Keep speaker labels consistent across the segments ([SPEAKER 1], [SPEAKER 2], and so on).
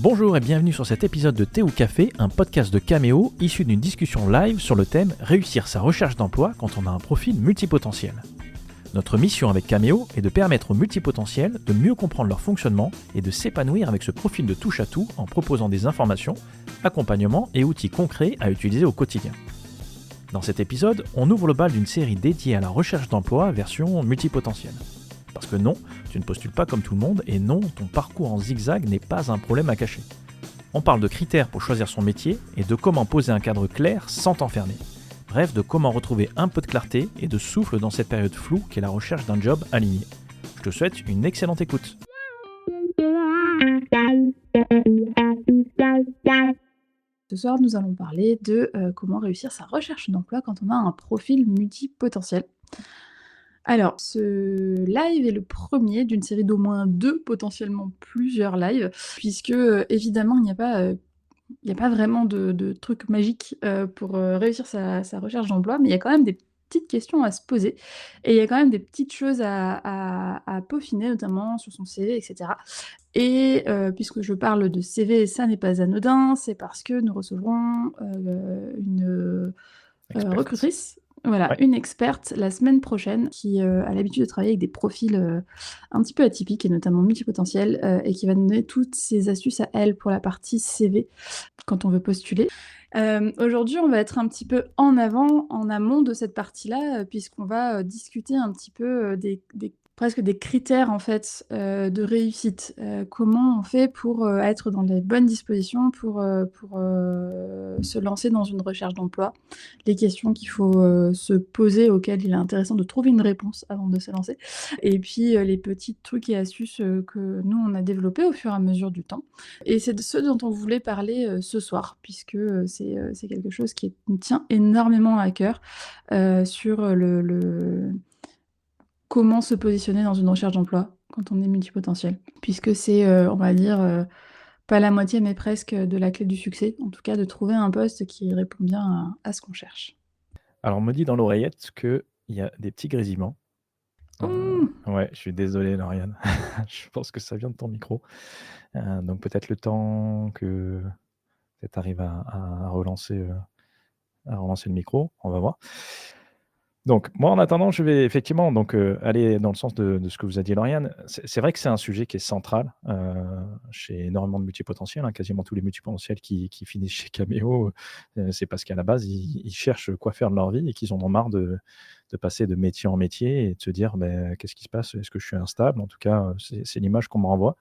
[SPEAKER 1] Bonjour et bienvenue sur cet épisode de Thé ou Café, un podcast de Caméo issu d'une discussion live sur le thème Réussir sa recherche d'emploi quand on a un profil multipotentiel. Notre mission avec Caméo est de permettre aux multipotentiels de mieux comprendre leur fonctionnement et de s'épanouir avec ce profil de touche-à-tout en proposant des informations, accompagnements et outils concrets à utiliser au quotidien. Dans cet épisode, on ouvre le bal d'une série dédiée à la recherche d'emploi version multipotentielle. Parce que non, tu ne postules pas comme tout le monde et non, ton parcours en zigzag n'est pas un problème à cacher. On parle de critères pour choisir son métier et de comment poser un cadre clair sans t'enfermer. Bref, de comment retrouver un peu de clarté et de souffle dans cette période floue qu'est la recherche d'un job aligné. Je te souhaite une excellente écoute.
[SPEAKER 2] Ce soir, nous allons parler de comment réussir sa recherche d'emploi quand on a un profil multipotentiel. Alors, ce live est le premier d'une série d'au moins 2, potentiellement plusieurs lives, puisque, évidemment, il n'y a pas vraiment de truc magique, pour, réussir sa recherche d'emploi, mais il y a quand même des petites questions à se poser et il y a quand même des petites choses à peaufiner, notamment sur son CV et cetera et puisque je parle de CV, ça n'est pas anodin, c'est parce que nous recevrons, une recrutrice, voilà,
[SPEAKER 1] Ouais.
[SPEAKER 2] une experte la semaine prochaine qui, a l'habitude de travailler avec des profils, un petit peu atypiques et notamment multipotentiels, et qui va nous donner toutes ses astuces à elle pour la partie CV quand on veut postuler. Aujourd'hui, on va être un petit peu en amont de cette partie-là, puisqu'on va, discuter un petit peu, des presque des critères en fait, de réussite. Comment on fait pour, être dans les bonnes dispositions pour, se lancer dans une recherche d'emploi? Les questions qu'il faut, se poser, auxquelles il est intéressant de trouver une réponse avant de se lancer et puis, les petits trucs et astuces, que nous on a développés au fur et à mesure du temps. Et c'est de ce dont on voulait parler, ce soir puisque, c'est quelque chose qui nous tient énormément à cœur, sur, le comment se positionner dans une recherche d'emploi quand on est multipotentiel. Puisque c'est, on va dire, pas la moitié mais presque, de la clé du succès, en tout cas de trouver un poste qui répond bien à ce qu'on cherche.
[SPEAKER 1] Alors on me dit dans l'oreillette qu'il y a des petits grésillements.
[SPEAKER 2] Mmh.
[SPEAKER 1] Ouais, je suis désolé Lauriane. Je pense que ça vient de ton micro. Donc peut-être le temps que tu arrives à relancer le micro, on va voir. Donc moi, en attendant, je vais effectivement aller dans le sens de ce que vous a dit Lauriane. C'est vrai que c'est un sujet qui est central, chez énormément de multipotentiels, hein. Quasiment tous les multipotentiels qui finissent chez Caméo, c'est parce qu'à la base, ils cherchent quoi faire de leur vie et qu'ils en ont marre de passer de métier en métier et de se dire: «Beh, qu'est-ce qui se passe? Est-ce que je suis instable?» En tout cas, c'est l'image qu'on me renvoie.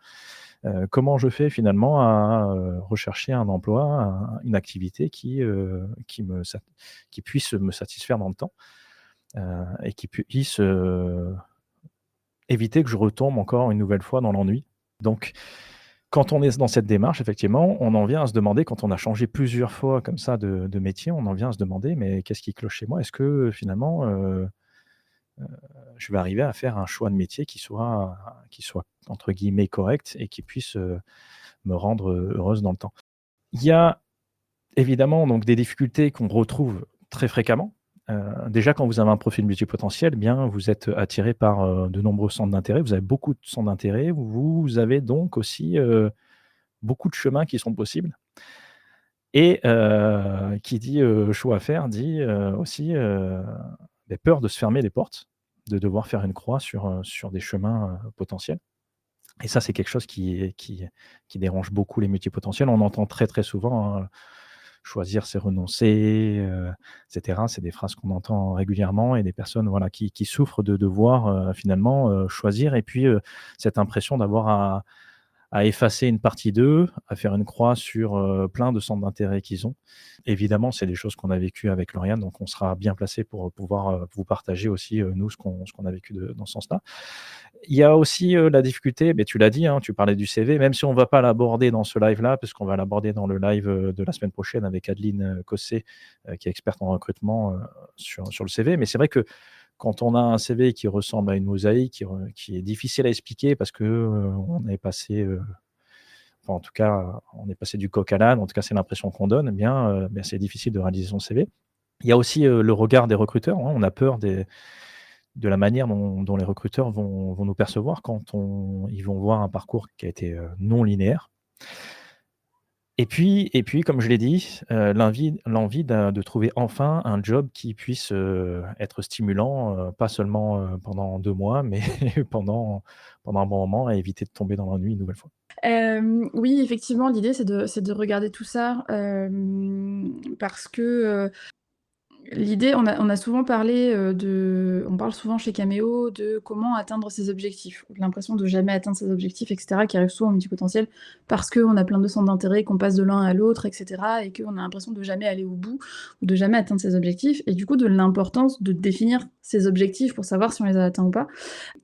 [SPEAKER 1] Comment je fais finalement à, rechercher un emploi, une activité qui puisse me satisfaire dans le temps? Et qui puisse, éviter que je retombe encore une nouvelle fois dans l'ennui. Donc quand on est dans cette démarche, effectivement, on en vient à se demander, quand on a changé plusieurs fois comme ça de métier, on en vient à se demander: «Mais qu'est-ce qui cloche chez moi? Est-ce que finalement, je vais arriver à faire un choix de métier qui soit entre guillemets "correct" et qui puisse, me rendre, heureuse dans le temps?» Il y a évidemment donc des difficultés qu'on retrouve très fréquemment. Déjà quand vous avez un profil multipotentiel, eh bien vous êtes attiré par, de nombreux centres d'intérêt. Vous avez beaucoup de centres d'intérêt. Vous avez donc aussi, beaucoup de chemins qui sont possibles et qui dit, choix à faire dit, aussi, peur de se fermer les portes, de devoir faire une croix sur des chemins, potentiels et ça, c'est quelque chose qui dérange beaucoup les multipotentiels. On entend très, très souvent, hein: «Choisir, c'est renoncer», et cetera. C'est des phrases qu'on entend régulièrement et des personnes, voilà, qui souffrent de devoir, finalement, choisir et puis, cette impression d'avoir à effacer une partie d'eux, à faire une croix sur, plein de centres d'intérêt qu'ils ont. Évidemment, c'est des choses qu'on a vécues avec Lauriane, donc on sera bien placé pour pouvoir, vous partager aussi, nous, ce qu'on a vécu dans ce sens-là. Il y a aussi, la difficulté, mais tu l'as dit, hein, tu parlais du CV, même si on ne va pas l'aborder dans ce live-là, puisqu'on va l'aborder dans le live, de la semaine prochaine avec Adeline, Cossé, qui est experte en recrutement, sur le CV. Mais c'est vrai que quand on a un CV qui ressemble à une mosaïque, qui est difficile à expliquer parce que, on est passé, enfin en tout cas, on est passé du coq à l'âne, en tout cas c'est l'impression qu'on donne, eh bien, c'est difficile de réaliser son CV. Il y a aussi, le regard des recruteurs, hein. On a peur de la manière dont les recruteurs vont nous percevoir quand ils vont voir un parcours qui a été, non linéaire. Et puis, comme je l'ai dit, l'envie de trouver enfin un job qui puisse, être stimulant, pas seulement, pendant 2 mois, mais pendant un bon moment et éviter de tomber dans l'ennui une nouvelle fois.
[SPEAKER 2] Oui, effectivement, l'idée, c'est de regarder tout ça, parce que, l'idée, on a souvent parlé, on parle souvent chez Cameo de comment atteindre ses objectifs. L'impression de jamais atteindre ses objectifs et cetera, qui arrive souvent en multipotentiel parce qu'on a plein de centres d'intérêt, qu'on passe de l'un à l'autre et cetera et qu'on a l'impression de jamais aller au bout ou de jamais atteindre ses objectifs et du coup de l'importance de définir ses objectifs pour savoir si on les a atteints ou pas.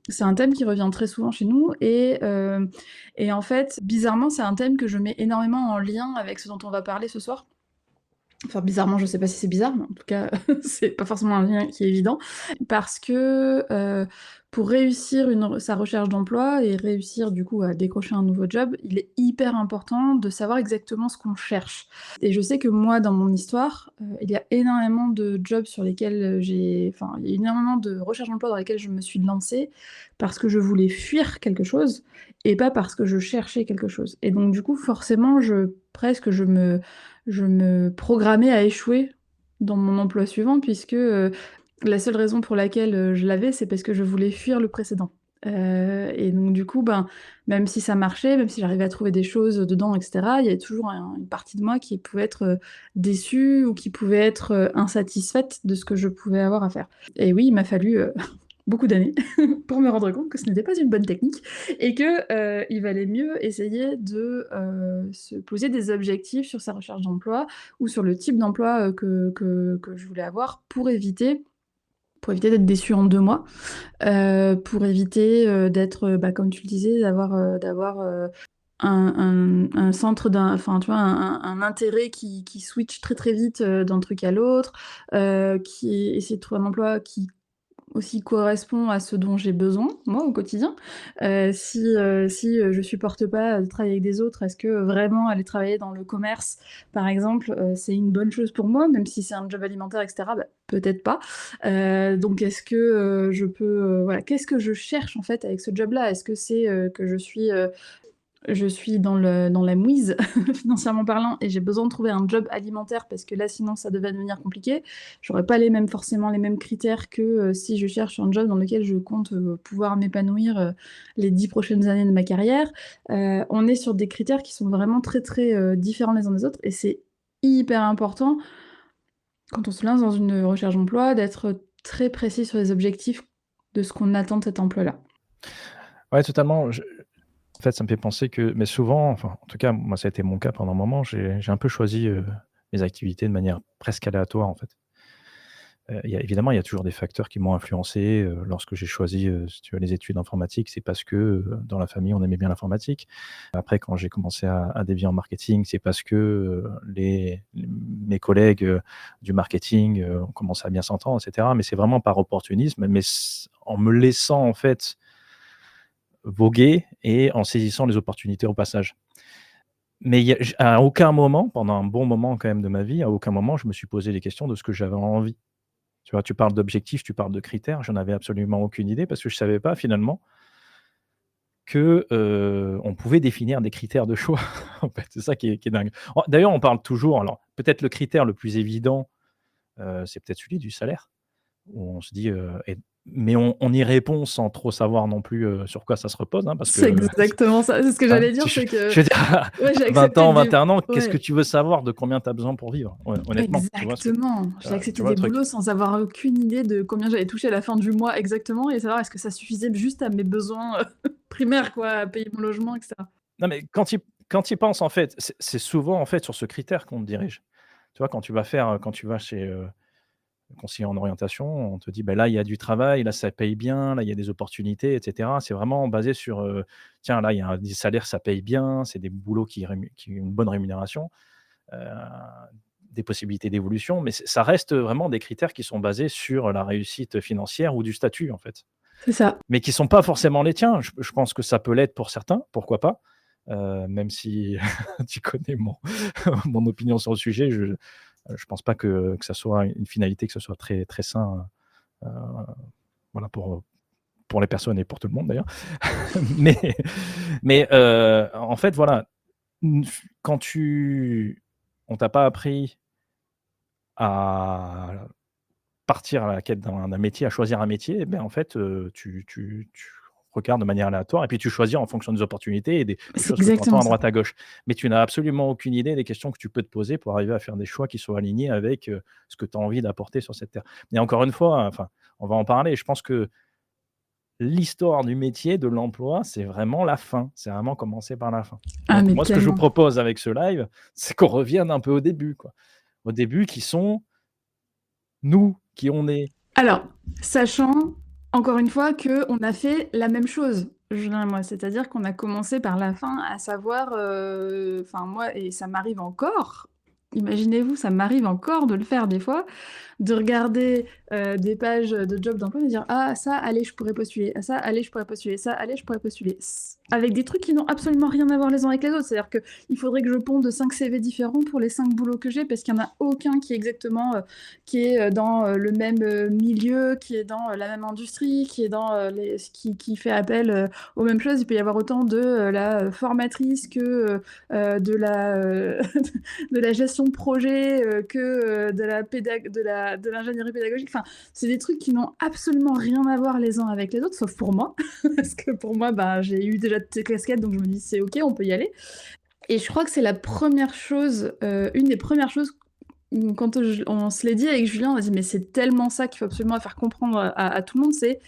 [SPEAKER 2] C'est un thème qui revient très souvent chez nous et en fait, bizarrement, c'est un thème que je mets énormément en lien avec ce dont on va parler ce soir. Enfin, bizarrement, je sais pas si c'est bizarre, mais en tout cas, c'est pas forcément un lien qui est évident. Parce que, pour réussir sa recherche d'emploi et réussir du coup à décrocher un nouveau job, il est hyper important de savoir exactement ce qu'on cherche. Et je sais que moi, dans mon histoire, il y a énormément de jobs sur lesquels, il y a énormément de recherches d'emploi dans lesquelles je me suis lancée parce que je voulais fuir quelque chose et pas parce que je cherchais quelque chose. Et donc du coup, forcément, je me programmais à échouer dans mon emploi suivant puisque, la seule raison pour laquelle, je l'avais, c'est parce que je voulais fuir le précédent. Et donc du coup, ben, même si ça marchait, même si j'arrivais à trouver des choses dedans et cetera, il y avait toujours une partie de moi qui pouvait être, déçue ou qui pouvait être, insatisfaite de ce que je pouvais avoir à faire. Et oui, il m'a fallu, beaucoup d'années pour me rendre compte que ce n'était pas une bonne technique et que, il valait mieux essayer de, se poser des objectifs sur sa recherche d'emploi ou sur le type d'emploi, que je voulais avoir pour éviter d'être déçue en 2 mois, pour éviter, d'être, bah, comme tu le disais, d'avoir un centre enfin, tu vois, un intérêt qui switch très, très vite, d'un truc à l'autre, qui essayer de trouver un emploi qui aussi correspond à ce dont j'ai besoin, moi, au quotidien. Si je supporte pas de travailler avec des autres, est-ce que vraiment aller travailler dans le commerce, par exemple, c'est une bonne chose pour moi? Même si c'est un job alimentaire et cetera, bah, peut-être pas. Donc est-ce que, je peux, voilà, qu'est-ce que je cherche, en fait, avec ce job-là? Est-ce que c'est, que je suis dans la mouise financièrement parlant et j'ai besoin de trouver un job alimentaire parce que là sinon ça devait devenir compliqué. J'aurais pas forcément les mêmes critères que, si je cherche un job dans lequel je compte, pouvoir m'épanouir, les 10 prochaines années de ma carrière. On est sur des critères qui sont vraiment très, très, différents les uns des autres et c'est hyper important quand on se lance dans une recherche d'emploi d'être très précis sur les objectifs de ce qu'on attend de cet emploi-là.
[SPEAKER 1] Ouais, totalement. En fait, ça me fait penser que mais souvent, enfin, en tout cas, moi, ça a été mon cas pendant un moment, j'ai un peu choisi, mes activités de manière presque aléatoire, en fait. Il y a toujours des facteurs qui m'ont influencé, lorsque j'ai choisi, si tu veux, les études informatiques, c'est parce que, dans la famille, on aimait bien l'informatique. Après, quand j'ai commencé à dévier en marketing, c'est parce que, mes collègues, du marketing, ont commencé à bien s'entendre et cetera. Mais c'est vraiment par opportunisme, mais en me laissant, en fait, voguer et en saisissant les opportunités au passage. Mais il y a à aucun moment, pendant un bon moment quand même de ma vie, à aucun moment je me suis posé les questions de ce que j'avais envie. Tu vois? Tu parles d'objectifs, tu parles de critères, j'en avais absolument aucune idée parce que je savais pas finalement que, on pouvait définir des critères de choix en fait, c'est ça qui est dingue. D'ailleurs, on parle toujours alors peut-être le critère le plus évident, c'est peut-être celui du salaire. Où on se dit, mais on y répond sans trop savoir non plus, sur quoi ça se repose, hein, parce
[SPEAKER 2] C'est
[SPEAKER 1] que
[SPEAKER 2] exactement ça. C'est ce que
[SPEAKER 1] hein,
[SPEAKER 2] j'allais dire,
[SPEAKER 1] si je
[SPEAKER 2] c'est que
[SPEAKER 1] je veux dire
[SPEAKER 2] ouais, j'ai
[SPEAKER 1] à 20
[SPEAKER 2] accepté
[SPEAKER 1] ans,
[SPEAKER 2] des
[SPEAKER 1] 21 ans, qu'est-ce que
[SPEAKER 2] ouais,
[SPEAKER 1] tu veux savoir de combien tu as besoin pour vivre? Honnêtement, tu vois?
[SPEAKER 2] exactement. J'ai
[SPEAKER 1] Tu
[SPEAKER 2] accepté
[SPEAKER 1] vois le
[SPEAKER 2] des
[SPEAKER 1] truc?
[SPEAKER 2] boulots sans avoir aucune idée de combien j'allais toucher à la fin du mois exactement et savoir est-ce que ça suffisait juste à mes besoins, primaires quoi, à payer mon logement et cetera.
[SPEAKER 1] Non, mais quand tu y penses, en fait, c'est souvent, en fait, sur ce critère qu'on te dirige. Tu vois? Quand tu vas chez, conseiller en orientation, on te dit: «Beh, là, il y a du travail, là, ça paye bien, là, il y a des opportunités» et cetera. C'est vraiment basé sur, tiens, là, il y a des salaires, ça paye bien, c'est des boulots qui ont une bonne rémunération, heu, des possibilités d'évolution, mais ça reste vraiment des critères qui sont basés sur la réussite financière ou du statut, en fait.
[SPEAKER 2] C'est ça.
[SPEAKER 1] Mais qui sont pas forcément les tiens. Je pense que ça peut l'être pour certains, pourquoi pas? Même si tu connais mon opinion sur le sujet, je pense pas que ça soit une finalité, que ce soit très, très sain, heu, voilà, pour les personnes et pour tout le monde d'ailleurs. Mais en fait, voilà, Quand on t'a pas appris à partir à la quête d'un métier, à choisir un métier, eh ben, en fait, tu regardes de manière aléatoire et puis tu choisis en fonction des opportunités et des
[SPEAKER 2] C'est
[SPEAKER 1] choses que tu entends
[SPEAKER 2] exactement
[SPEAKER 1] à
[SPEAKER 2] ça.
[SPEAKER 1] droite à gauche. Mais tu n'as absolument aucune idée des questions que tu peux te poser pour arriver à faire des choix qui soient alignés avec, ce que tu as envie d'apporter sur cette terre. Et encore une fois, enfin, on va en parler, je pense que l'histoire du métier, de l'emploi, c'est vraiment la fin. C'est vraiment commencer par la fin.
[SPEAKER 2] Ah
[SPEAKER 1] Donc
[SPEAKER 2] mais
[SPEAKER 1] moi, ce que je vous
[SPEAKER 2] tellement.
[SPEAKER 1] propose avec ce live, c'est qu'on revienne un peu au début, quoi. Au début qui sont nous, qui on est.
[SPEAKER 2] Alors, sachant, encore une fois, qu'on a fait la même chose, Julien et moi. C'est-à-dire qu'on a commencé par la fin, à savoir, enfin moi et ça m'arrive encore, imaginez-vous, ça m'arrive encore de le faire des fois, de regarder des pages de job d'emploi et de dire ah ça allez je pourrais postuler, ah, ça allez je pourrais postuler, ça allez je pourrais postuler, avec des trucs qui n'ont absolument rien à voir les uns avec les autres. C'est-à-dire que il faudrait que je ponde 5 CV différents pour les 5 boulots que j'ai parce qu'il n'y en a aucun qui est exactement qui est dans le même milieu, qui est dans la même industrie, qui est dans qui fait appel aux mêmes choses. Il peut y avoir autant de la formatrice que de la de la gestion de projet que de l'ingénierie pédagogique. Enfin, c'est des trucs qui n'ont absolument rien à voir les uns avec les autres, sauf pour moi. Parce que pour moi, bah, j'ai eu déjà toutes ces casquettes, donc je me dis c'est ok, on peut y aller. Et je crois que c'est la première chose, une des premières choses quand on se l'est dit avec Julien, on a dit mais c'est tellement ça qu'il faut absolument faire comprendre à tout le monde, c'est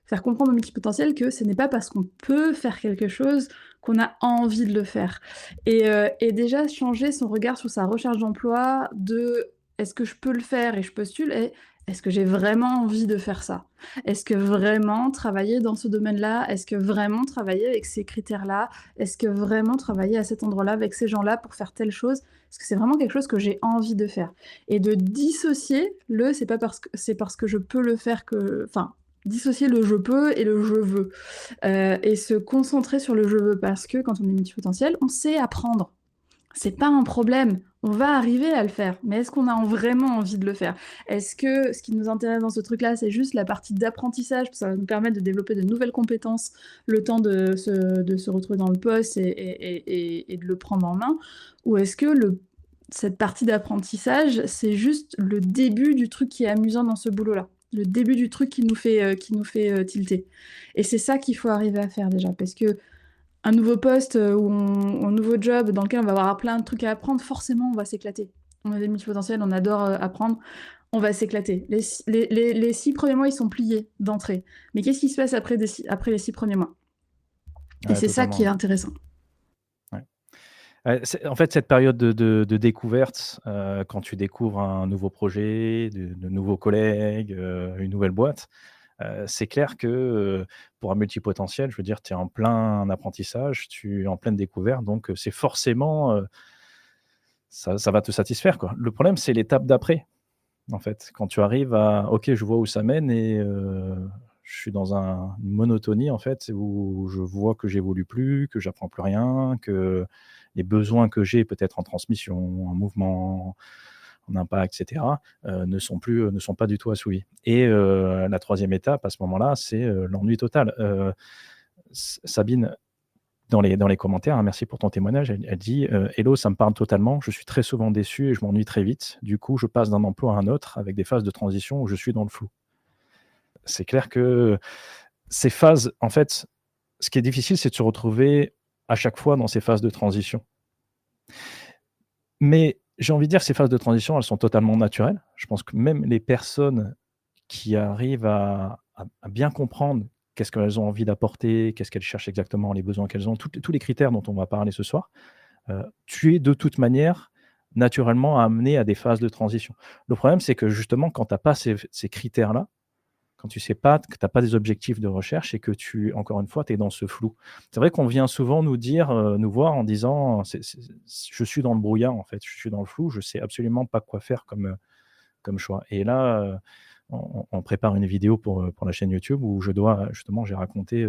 [SPEAKER 2] faire comprendre aux multipotentiels que ce n'est pas parce qu'on peut faire quelque chose qu'on a envie de le faire. Et déjà changer son regard sur sa recherche d'emploi de est-ce que je peux le faire et je postule et est-ce que j'ai vraiment envie de faire ça? Est-ce que vraiment travailler dans ce domaine-là? Est-ce que vraiment travailler avec ces critères-là? Est-ce que vraiment travailler à cet endroit-là avec ces gens-là pour faire telle chose? Est-ce que c'est vraiment quelque chose que j'ai envie de faire? Et de dissocier le c'est parce que je peux le faire que. Enfin, dissocier le je peux et le je veux. Et se concentrer sur le je veux parce que quand on est multipotentiel, on sait apprendre. C'est pas un problème. On va arriver à le faire. Mais est-ce qu'on a vraiment envie de le faire? Est-ce que ce qui nous intéresse dans ce truc-là, c'est juste la partie d'apprentissage, ça va nous permettre de développer de nouvelles compétences, le temps de se retrouver dans le poste et de le prendre en main? Ou est-ce que cette partie d'apprentissage, c'est juste le début du truc qui est amusant dans ce boulot-là? Le début du truc qui nous fait tilter. Et c'est ça qu'il faut arriver à faire déjà, parce que un nouveau poste ou un nouveau job dans lequel on va avoir plein de trucs à apprendre, forcément, on va s'éclater. On a des multipotentiels, on adore apprendre, on va s'éclater. Les 6 premiers mois, ils sont pliés d'entrée. Mais qu'est-ce qui se passe après les 6 premiers mois? Et
[SPEAKER 1] Ouais,
[SPEAKER 2] c'est ça qui est
[SPEAKER 1] totalement.
[SPEAKER 2] intéressant.
[SPEAKER 1] Ouais. En fait, cette période de découverte, quand tu découvres un nouveau projet, de nouveaux collègues, une nouvelle boîte, c'est clair que, pour un multipotentiel, je veux dire, tu es en plein apprentissage, tu es en pleine découverte, donc c'est forcément, ça va te satisfaire, quoi. Le problème, c'est l'étape d'après, en fait. Quand tu arrives à: «OK, je vois où ça mène» et je suis dans une monotonie, en fait, où je vois que j'évolue plus, que j'apprends plus rien, que les besoins que j'ai peut-être en transmission, en mouvement, en impact et cetera, ne sont pas du tout assouvis. Et la troisième étape à ce moment-là, c'est, l'ennui total. Sabine, dans les commentaires, hein, merci pour ton témoignage, elle dit, «Hello, ça me parle totalement. Je suis très souvent déçu et je m'ennuie très vite. Du coup, je passe d'un emploi à un autre avec des phases de transition où je suis dans le flou». C'est clair que ces phases, en fait, ce qui est difficile, c'est de se retrouver à chaque fois dans ces phases de transition. Mais j'ai envie de dire que ces phases de transition, elles sont totalement naturelles. Je pense que même les personnes qui arrivent à bien comprendre qu'est-ce qu'elles ont envie d'apporter, qu'est-ce qu'elles cherchent exactement, les besoins qu'elles ont, tous les critères dont on va parler ce soir, tu es de toute manière naturellement amené à des phases de transition. Le problème, c'est que justement, quand tu as pas ces critères-là, quand tu sais pas, que tu as pas des objectifs de recherche et que encore une fois, tu es dans ce flou. C'est vrai qu'on vient souvent nous dire, nous voir en disant: «Je suis dans le brouillard, en fait, je suis dans le flou, je sais absolument pas quoi faire comme choix». Et là, on prépare une vidéo pour la chaîne YouTube où je dois justement, j'ai raconté,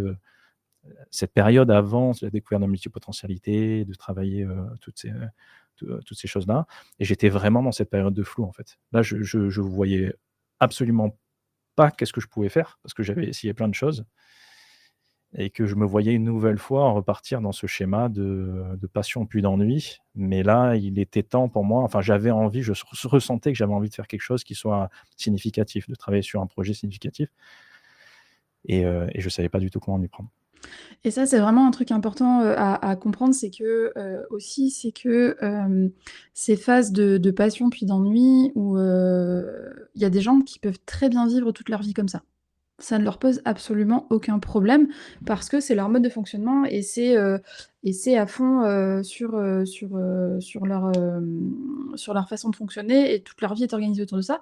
[SPEAKER 1] cette période avant la découverte de multipotentialité, de travailler, toutes ces choses-là, et j'étais vraiment dans cette période de flou, en fait. Là, je voyais absolument pas qu'est-ce que je pouvais faire parce que j'avais essayé plein de choses et que je me voyais une nouvelle fois repartir dans ce schéma de passion puis d'ennui. Mais là, il était temps pour moi, enfin j'avais envie, ressentais que j'avais envie de faire quelque chose qui soit significatif, de travailler sur un projet significatif et je savais pas du tout comment m'y prendre.
[SPEAKER 2] Et ça, c'est vraiment un truc important, à comprendre, c'est que, aussi, c'est que, ces phases de passion puis d'ennui où, il y a des gens qui peuvent très bien vivre toute leur vie comme ça. Ça ne leur pose absolument aucun problème parce que c'est leur mode de fonctionnement et c'est à fond, sur leur façon de fonctionner et toute leur vie est organisée autour de ça.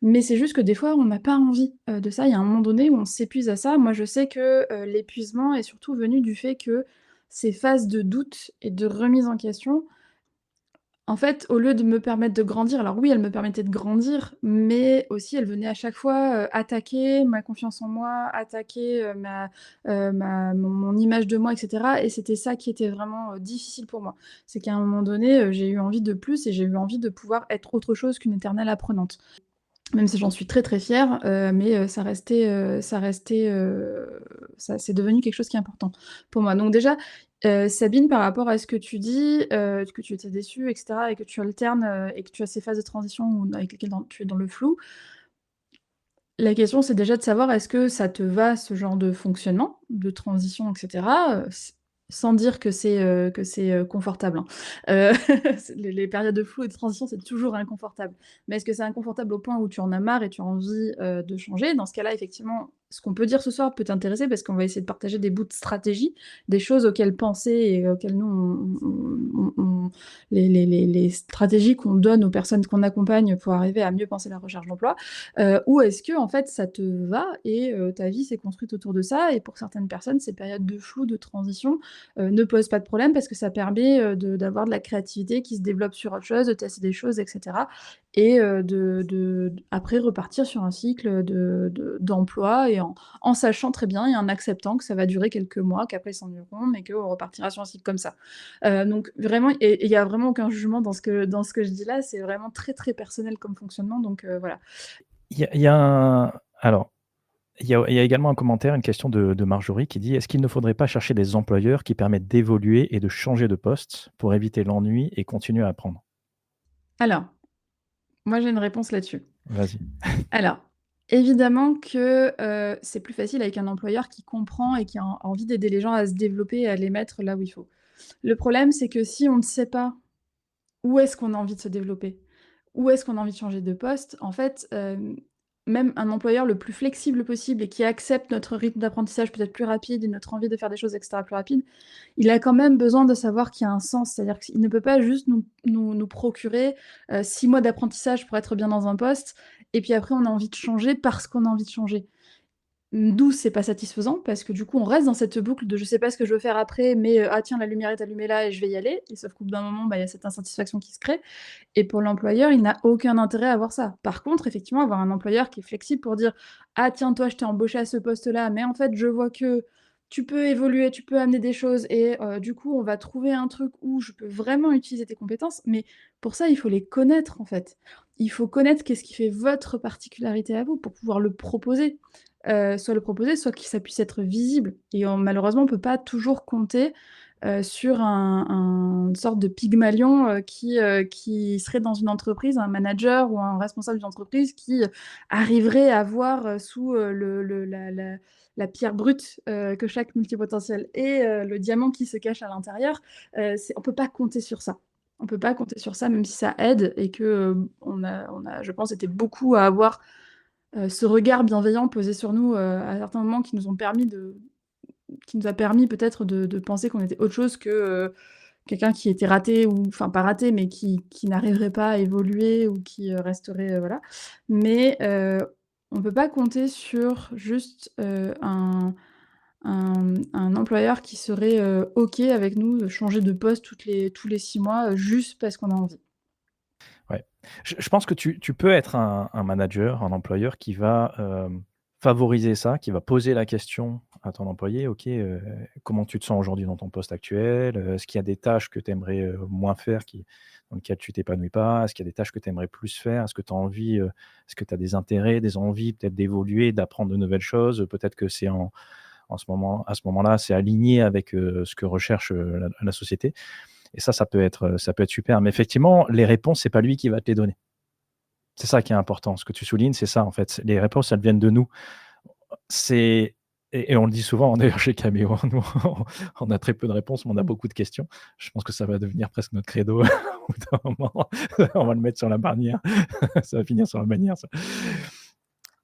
[SPEAKER 2] Mais c'est juste que des fois, on n'a pas envie, de ça. Il y a un moment donné où on s'épuise à ça. Moi, je sais que, l'épuisement est surtout venu du fait que ces phases de doute et de remise en question, en fait, au lieu de me permettre de grandir, alors oui, elles me permettaient de grandir, mais aussi elles venaient à chaque fois, attaquer ma confiance en moi, attaquer, mon image de moi et cetera et c'était ça qui était vraiment, difficile pour moi. C'est qu'à un moment donné, j'ai eu envie de plus et j'ai eu envie de pouvoir être autre chose qu'une éternelle apprenante. Même si j'en suis très, très fière, mais ça c'est devenu quelque chose qui est important pour moi. Donc déjà, Sabine, par rapport à ce que tu dis, que tu étais déçue et cetera et que tu alternes, et que tu as ces phases de transition où avec lesquelles tu es dans le flou, la question c'est déjà de savoir est-ce que ça te va ce genre de fonctionnement, de transition et cetera? Sans dire que c'est, confortable, hein. C'est les périodes de flou et de transition, c'est toujours inconfortable. Mais est-ce que c'est inconfortable au point où tu en as marre et tu as envie, de changer? Dans ce cas-là, effectivement, ce qu'on peut dire ce soir peut t'intéresser parce qu'on va essayer de partager des bouts de stratégie, des choses auxquelles penser et auxquelles nous on les stratégies qu'on donne aux personnes qu'on accompagne pour arriver à mieux penser la recherche d'emploi. Ou est-ce que en fait ça te va et ta vie s'est construite autour de ça et pour certaines personnes, ces périodes de flou, de transition, ne posent pas de problème parce que ça permet, d'avoir de la créativité qui se développe sur autre chose, de tester des choses et cetera et après repartir sur un cycle, d'emploi et en sachant très bien et en acceptant que ça va durer quelques mois, qu'après ils s'ennuieront, mais qu'on repartira sur un cycle comme ça. Donc vraiment et il y a vraiment aucun jugement dans ce que je dis là, c'est vraiment très, très personnel comme fonctionnement donc voilà.
[SPEAKER 1] Il y a alors, il y a également un commentaire, une question de Marjorie qui dit: «Est-ce qu'il ne faudrait pas chercher des employeurs qui permettent d'évoluer et de changer de poste pour éviter l'ennui et continuer à apprendre?»
[SPEAKER 2] Alors, moi j'ai une réponse là-dessus.
[SPEAKER 1] Vas-y.
[SPEAKER 2] Alors, évidemment que, c'est plus facile avec un employeur qui comprend et qui a envie d'aider les gens à se développer et à les mettre là où il faut. Le problème, c'est que si on ne sait pas où est-ce qu'on a envie de se développer? Où est-ce qu'on a envie de changer de poste? En fait, même un employeur le plus flexible possible et qui accepte notre rythme d'apprentissage peut-être plus rapide et notre envie de faire des choses et cetera plus rapide, il a quand même besoin de savoir qu'il y a un sens. C'est-à-dire qu'il ne peut pas juste nous procurer, 6 mois d'apprentissage pour être bien dans un poste et puis après on a envie de changer parce qu'on a envie de changer. D'où c'est pas satisfaisant parce que du coup, on reste dans cette boucle de je sais pas ce que je veux faire après, mais «Ah tiens, la lumière est allumée là et je vais y aller» et sauf qu'au bout d'un moment, bah, il y a cette insatisfaction qui se crée et pour l'employeur, il n'a aucun intérêt à avoir ça. Par contre, effectivement, avoir un employeur qui est flexible pour dire: «Ah tiens, toi, je t'ai embauché à ce poste-là, mais en fait, je vois que tu peux évoluer, tu peux amener des choses et du coup, on va trouver un truc où je peux vraiment utiliser tes compétences». Mais pour ça, il faut les connaître, en fait. Il faut connaître qu'est-ce qui fait votre particularité à vous pour pouvoir le proposer. Soit le proposer, soit que ça puisse être visible et malheureusement, on peut pas toujours compter, sur une sorte de Pygmalion, qui serait dans une entreprise, un manager ou un responsable d'une entreprise qui, arriverait à voir, sous, le la pierre brute, que chaque multipotentiel est, le diamant qui se cache à l'intérieur. On peut pas compter sur ça. On peut pas compter sur ça, même si ça aide et que, on a, je pense, été beaucoup à avoir, ce regard bienveillant posé sur nous, à certains moments qui nous a permis peut-être de penser qu'on était autre chose que, quelqu'un qui était raté ou enfin pas raté, mais qui n'arriverait pas à évoluer ou qui, resterait, voilà. Mais, on peut pas compter sur juste, un employeur qui serait, OK avec nous de changer de poste tous les 6 mois, juste parce qu'on a envie.
[SPEAKER 1] Ouais. Je pense que tu peux être un manager, un employeur qui va, favoriser ça, qui va poser la question à ton employé: «OK, comment tu te sens aujourd'hui dans ton poste actuel? Est-ce qu'il y a des tâches que tu aimerais, moins faire dans lesquelles tu t'épanouis pas? Est-ce qu'il y a des tâches que tu aimerais plus faire? Est-ce que tu as envie, est-ce que tu as des intérêts, des envies peut-être d'évoluer, d'apprendre de nouvelles choses?» Peut-être que c'est À ce moment-là, c'est aligné avec, ce que recherche, la société et ça peut être super. Mais effectivement, les réponses, c'est pas lui qui va te les donner. C'est ça qui est important. Ce que tu soulignes, c'est ça, en fait. Les réponses, elles viennent de nous. C'est et on le dit souvent, d'ailleurs chez Cameo, nous, on a très peu de réponses, mais on a beaucoup de questions. Je pense que ça va devenir presque notre credo au bout d'un moment. On va le mettre sur la bannière. Ça va finir sur la bannière, ça.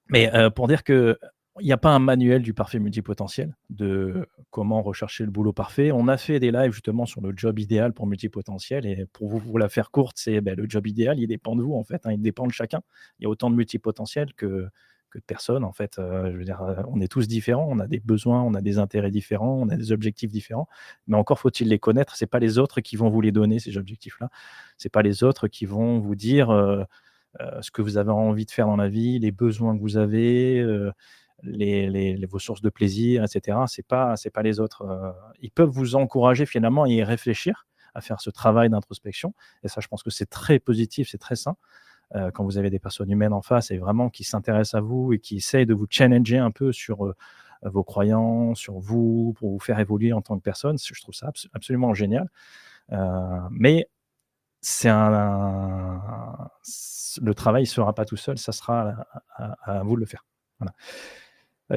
[SPEAKER 1] Mais, pour dire qu'il y a pas un manuel du parfait multipotentiel, de comment rechercher le boulot parfait. On a fait des lives justement sur le job idéal pour multipotentiel et pour vous la faire courte, c'est, le job idéal, il dépend de vous en fait, hein, il dépend de chacun. Il y a autant de multipotentiels que de personnes en fait, je veux dire, on est tous différents, on a des besoins, on a des intérêts différents, on a des objectifs différents, mais encore faut-il les connaître. C'est pas les autres qui vont vous les donner ces objectifs-là. C'est pas les autres qui vont vous dire, ce que vous avez envie de faire dans la vie, les besoins que vous avez, vos sources de plaisir et cetera. C'est pas les autres, ils peuvent vous encourager finalement à y réfléchir, à faire ce travail d'introspection et ça, je pense que c'est très positif, c'est très sain, quand vous avez des personnes humaines en face et vraiment qui s'intéressent à vous et qui essayent de vous challenger un peu sur, vos croyances, sur vous, pour vous faire évoluer en tant que personne. Je trouve ça absolument génial, mais c'est le travail ne se fera pas tout seul, ça sera à vous de le faire. Voilà.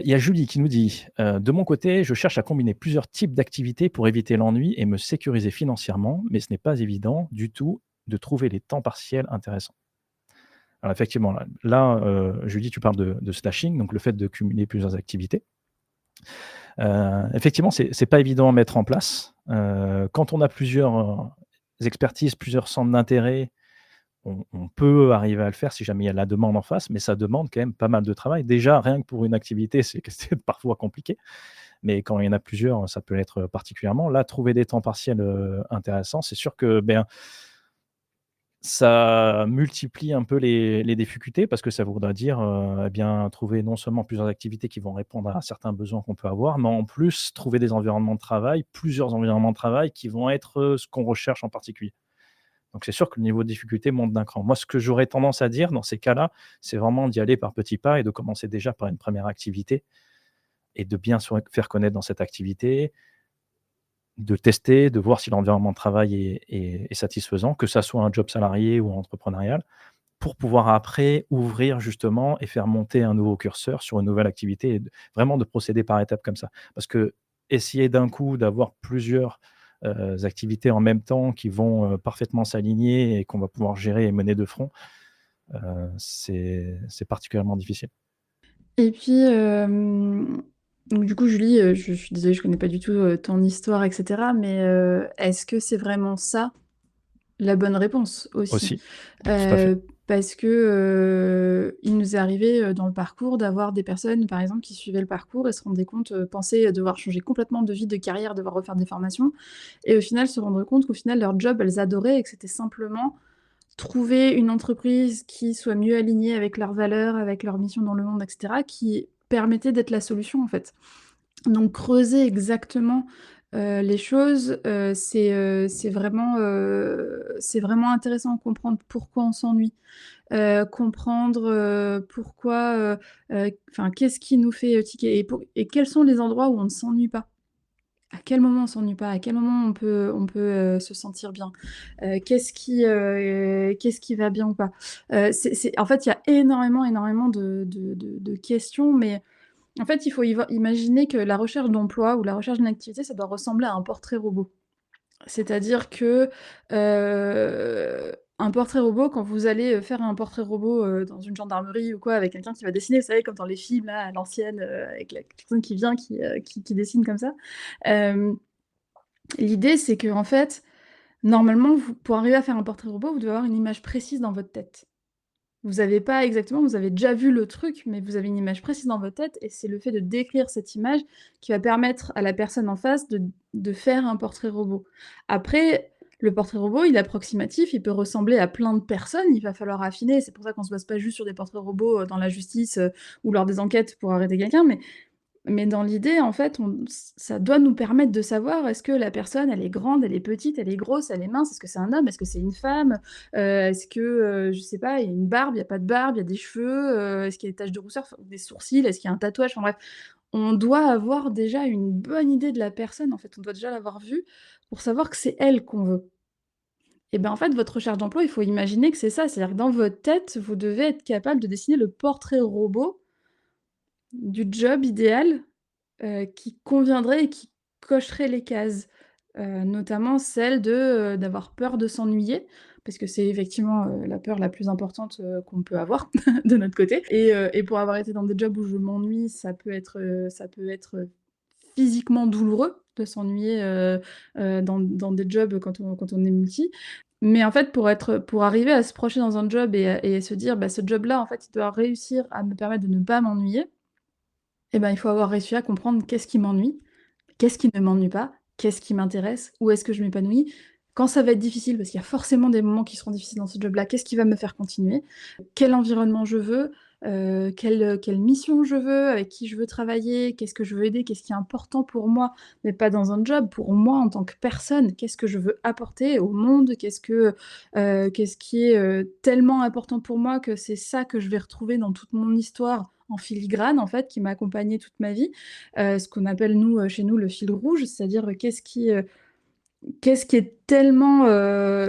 [SPEAKER 1] Il y a Julie qui nous dit, «De mon côté, je cherche à combiner plusieurs types d'activités pour éviter l'ennui et me sécuriser financièrement, mais ce n'est pas évident du tout de trouver les temps partiels intéressants». Alors effectivement, là, Julie, tu parles de slashing, donc le fait de cumuler plusieurs activités. Effectivement, c'est pas évident à mettre en place. Quand on a plusieurs, expertises, plusieurs centres d'intérêt, on peut arriver à le faire si jamais il y a la demande en face, mais ça demande quand même pas mal de travail. Déjà, rien que pour une activité, c'est que c'est parfois compliqué, mais quand il y en a plusieurs, ça peut l'être particulièrement. Là, trouver des temps partiels, intéressants, c'est sûr que, ça multiplie un peu les difficultés parce que ça voudra dire, eh bien, trouver non seulement plusieurs activités qui vont répondre à certains besoins qu'on peut avoir, mais en plus trouver des environnements de travail, plusieurs environnements de travail qui vont être, ce qu'on recherche en particulier. Donc c'est sûr que le niveau de difficulté monte d'un cran. Moi, ce que j'aurais tendance à dire dans ces cas-là, c'est vraiment d'y aller par petits pas et de commencer déjà par une première activité et de bien se faire connaître dans cette activité, de tester, de voir si l'environnement de travail est satisfaisant, que ça soit un job salarié ou entrepreneurial, pour pouvoir après ouvrir justement et faire monter un nouveau curseur sur une nouvelle activité et vraiment de procéder par étapes comme ça. Parce que essayer d'un coup d'avoir plusieurs, activités en même temps qui vont, parfaitement s'aligner et qu'on va pouvoir gérer et mener de front, c'est particulièrement difficile.
[SPEAKER 2] Et puis, donc du coup Julie, je suis désolée, je connais pas du tout, ton histoire et cetera, mais, est-ce que c'est vraiment ça, la bonne réponse aussi?
[SPEAKER 1] Aussi, tout à fait.
[SPEAKER 2] Parce que, il nous est arrivé, dans le parcours d'avoir des personnes, par exemple, qui suivaient le parcours et se rendaient compte, pensaient devoir changer complètement de vie, de carrière, devoir refaire des formations et au final se rendre compte qu'au final leur job, elles adoraient et que c'était simplement trouver une entreprise qui soit mieux alignée avec leurs valeurs, avec leur mission dans le monde et cetera, qui permettait d'être la solution, en fait. Donc creuser exactement, les choses, c'est vraiment intéressant. Comprendre pourquoi on s'ennuie, comprendre, pourquoi, enfin, qu'est-ce qui nous fait, tiquer et quels sont les endroits où on ne s'ennuie pas? À quel moment on s'ennuie pas? À quel moment on peut, se sentir bien? Qu'est-ce qui va bien ou pas? C'est en fait, il y a énormément, énormément de questions, mais en fait, il faut imaginer que la recherche d'emploi ou la recherche d'une activité, ça doit ressembler à un portrait robot. C'est-à-dire que, un portrait robot, quand vous allez, faire un portrait robot, dans une gendarmerie ou quoi, avec quelqu'un qui va dessiner, vous savez, comme dans les films là, à l'ancienne, avec la personne qui vient, qui dessine comme ça. Hem, L'idée, c'est qu'en fait, normalement, vous pour arriver à faire un portrait robot, vous devez avoir une image précise dans votre tête. Vous avez pas exactement vous avez déjà vu le truc, mais vous avez une image précise dans votre tête et c'est le fait de décrire cette image qui va permettre à la personne en face de faire un portrait robot. Après, le portrait robot, il est approximatif, il peut ressembler à plein de personnes, il va falloir affiner. C'est pour ça qu'on se base pas juste sur des portraits robots, dans la justice, ou lors des enquêtes pour arrêter quelqu'un, mais dans l'idée, en fait, ça doit nous permettre de savoir est-ce que la personne, elle est grande, elle est petite, elle est grosse, elle est mince, est-ce que c'est un homme, est-ce que c'est une femme? Est-ce que, je sais pas, il y a une barbe, il y a pas de barbe, il y a des cheveux, est-ce qu'il y a des taches de rousseur, enfin des sourcils, est-ce qu'il y a un tatouage? Enfin bref, on doit avoir déjà une bonne idée de la personne, en fait. On doit déjà l'avoir vue pour savoir que c'est elle qu'on veut. Et ben, en fait, votre recherche d'emploi, il faut imaginer que c'est ça. C'est-à-dire que dans votre tête, vous devez être capable de dessiner le portrait robot du job idéal, qui conviendrait et qui cocherait les cases. Notamment celle d'avoir peur de s'ennuyer, parce que c'est effectivement, la peur la plus importante, qu'on peut avoir de notre côté et pour avoir été dans des jobs où je m'ennuie, ça peut être physiquement douloureux de s'ennuyer, dans des jobs quand on est multi. Mais en fait, pour arriver à se projeter dans un job et se dire: «Bah, ce job-là, en fait, il doit réussir à me permettre de ne pas m'ennuyer», et ben, il faut avoir réussi à comprendre qu'est-ce qui m'ennuie, qu'est-ce qui ne m'ennuie pas, qu'est-ce qui m'intéresse, où est-ce que je m'épanouis. Quand ça va être difficile, parce qu'il y a forcément des moments qui seront difficiles dans ce job-là, qu'est-ce qui va me faire continuer? Quel environnement je veux? Quelle mission je veux? Avec qui je veux travailler? Qu'est-ce que je veux aider? Qu'est-ce qui est important pour moi? Mais pas dans un job, pour moi en tant que personne. Qu'est-ce que je veux apporter au monde? Qu'est-ce qui est, tellement important pour moi que c'est ça que je vais retrouver dans toute mon histoire en filigrane, en fait, qui m'a accompagnée toute ma vie? Ce qu'on appelle nous, chez nous, le fil rouge, c'est-à-dire, qu'est-ce qui est tellement,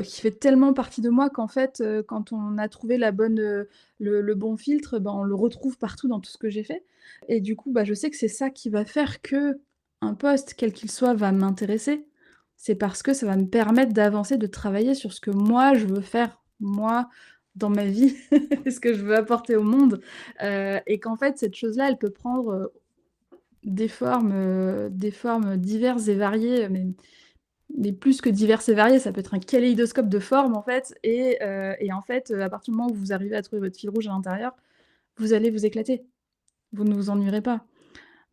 [SPEAKER 2] qui fait tellement partie de moi qu'en fait, quand on a trouvé le bon filtre, ben, on le retrouve partout dans tout ce que j'ai fait et du coup, bah, je sais que c'est ça qui va faire qu'un poste, quel qu'il soit, va m'intéresser. C'est parce que ça va me permettre d'avancer, de travailler sur ce que moi je veux faire, moi, dans ma vie et ce que je veux apporter au monde, et qu'en fait cette chose-là, elle peut prendre, des formes diverses et variées, mais plus que diverses et variées, ça peut être un kaléidoscope de formes, en fait et en fait, à partir du moment où vous arrivez à trouver votre fil rouge à l'intérieur, vous allez vous éclater. Vous ne vous ennuierez pas.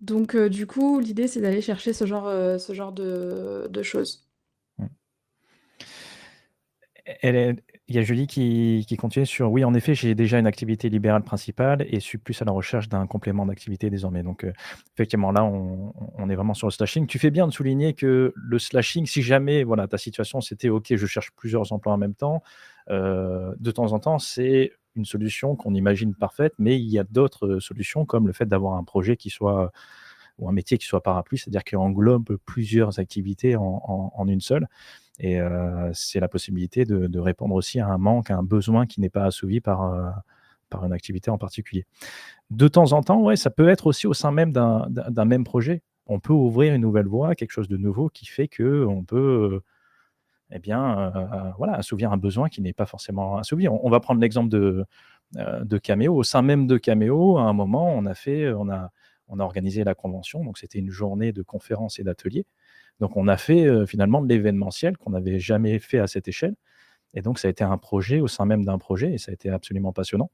[SPEAKER 2] Donc du coup, l'idée, c'est d'aller chercher ce genre de choses.
[SPEAKER 1] Mmh. Il y a Julie qui continue sur: «Oui, en effet, j'ai déjà une activité libérale principale et suis plus à la recherche d'un complément d'activité désormais». Donc, effectivement, là, on est vraiment sur le slashing. Tu fais bien de souligner que le slashing, si jamais, voilà, ta situation, c'était: «OK, je cherche plusieurs emplois en même temps», de temps en temps, c'est une solution qu'on imagine parfaite, mais il y a d'autres, solutions comme le fait d'avoir un projet qui soit ou un métier qui soit parapluie, c'est-à-dire qui englobe plusieurs activités en une seule. Et c'est la possibilité de répondre aussi à un manque, à un besoin qui n'est pas assouvi par une activité en particulier. De temps en temps, ouais, ça peut être aussi au sein même d'un même projet. On peut ouvrir une nouvelle voie, quelque chose de nouveau qui fait qu'on peut, eh bien, voilà, assouvir un besoin qui n'est pas forcément assouvi. On va prendre l'exemple de Cameo. Au sein même de Cameo, à un moment, on a organisé la convention, donc c'était une journée de conférences et d'ateliers. Donc on a fait, finalement de l'événementiel qu'on n'avait jamais fait à cette échelle et donc ça a été un projet au sein même d'un projet et ça a été absolument passionnant.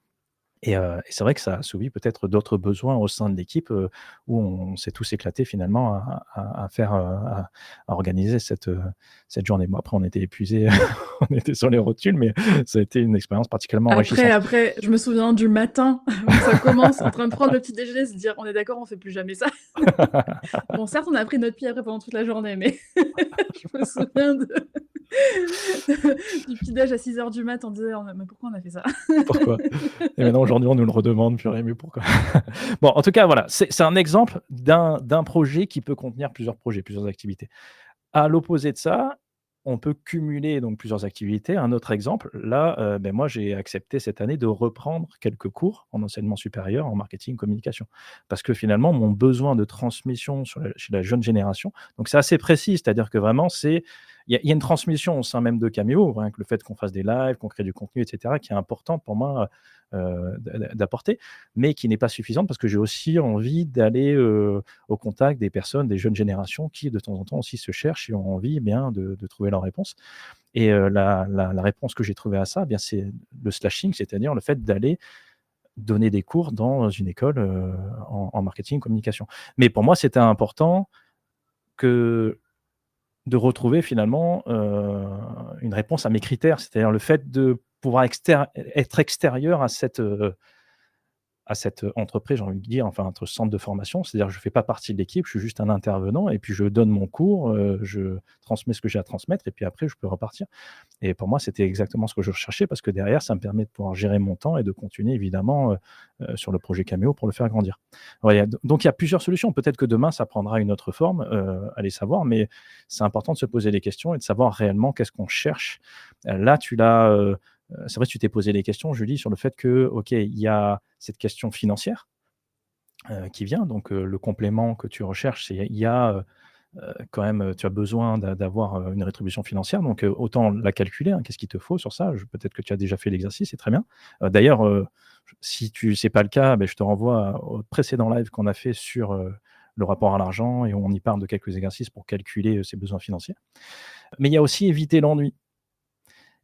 [SPEAKER 1] Et c'est vrai que ça a assouvi peut-être d'autres besoins au sein de l'équipe, où on s'est tous éclatés finalement à faire, à organiser cette journée. Bon après on était épuisés, on était sur les rotules, mais ça a été une expérience particulièrement
[SPEAKER 2] Après
[SPEAKER 1] enrichissante.
[SPEAKER 2] après, je me souviens du matin où ça commence, en train de prendre le petit déjeuner, se dire: «On est d'accord, on fait plus jamais ça». Bon, certes, on a pris notre pied après pendant toute la journée, mais je me souviens du petit déj à 6 heures du mat, on disait: «Mais pourquoi on a fait ça?»
[SPEAKER 1] Pourquoi? Et maintenant aujourd'hui on nous le redemande, purée, mais pourquoi? Bon, en tout cas voilà, c'est un exemple d'un projet qui peut contenir plusieurs projets, plusieurs activités. À l'opposé de ça, on peut cumuler donc plusieurs activités. Un autre exemple, là, moi, j'ai accepté cette année de reprendre quelques cours en enseignement supérieur en marketing communication. Parce que finalement, mon besoin de transmission chez la jeune génération, donc c'est assez précis, c'est-à-dire que vraiment il y a une transmission au sein même de Cameo, rien que le fait qu'on fasse des lives, qu'on crée du contenu et cetera, qui est importante pour moi, d'apporter, mais qui n'est pas suffisante parce que j'ai aussi envie d'aller, au contact des personnes, des jeunes générations qui, de temps en temps aussi, se cherchent et ont envie, eh bien, de trouver leur réponse. Et la réponse que j'ai trouvée à ça, eh bien, c'est le slashing, c'est-à-dire le fait d'aller donner des cours dans une école, en marketing communication. Mais pour moi, c'était important que de retrouver finalement, une réponse à mes critères, c'est-à-dire le fait de pouvoir être extérieur à cette entreprise, j'ai envie de dire, enfin, notre centre de formation. C'est-à-dire que je ne fais pas partie de l'équipe, je suis juste un intervenant et puis je donne mon cours, je transmets ce que j'ai à transmettre et puis après je peux repartir. Et pour moi, c'était exactement ce que je recherchais parce que derrière, ça me permet de pouvoir gérer mon temps et de continuer évidemment, sur le projet Cameo pour le faire grandir. Ouais, donc il y a plusieurs solutions. Peut-être que demain, ça prendra une autre forme, allez savoir, mais c'est important de se poser des questions et de savoir réellement qu'est-ce qu'on cherche. Là, c'est vrai que tu t'es posé des questions, Julie, sur le fait que, OK, il y a cette question financière, qui vient. Donc, le complément que tu recherches, c'est il y a, quand même, tu as besoin d'avoir, une rétribution financière. Donc, autant la calculer, hein. Qu'est-ce qu'il te faut sur ça? Peut-être que tu as déjà fait l'exercice, c'est très bien. D'ailleurs, si c'est pas le cas, beh, je te renvoie au précédent live qu'on a fait sur, le rapport à l'argent et on y parle de quelques exercices pour calculer, ses besoins financiers. Mais il y a aussi éviter l'ennui.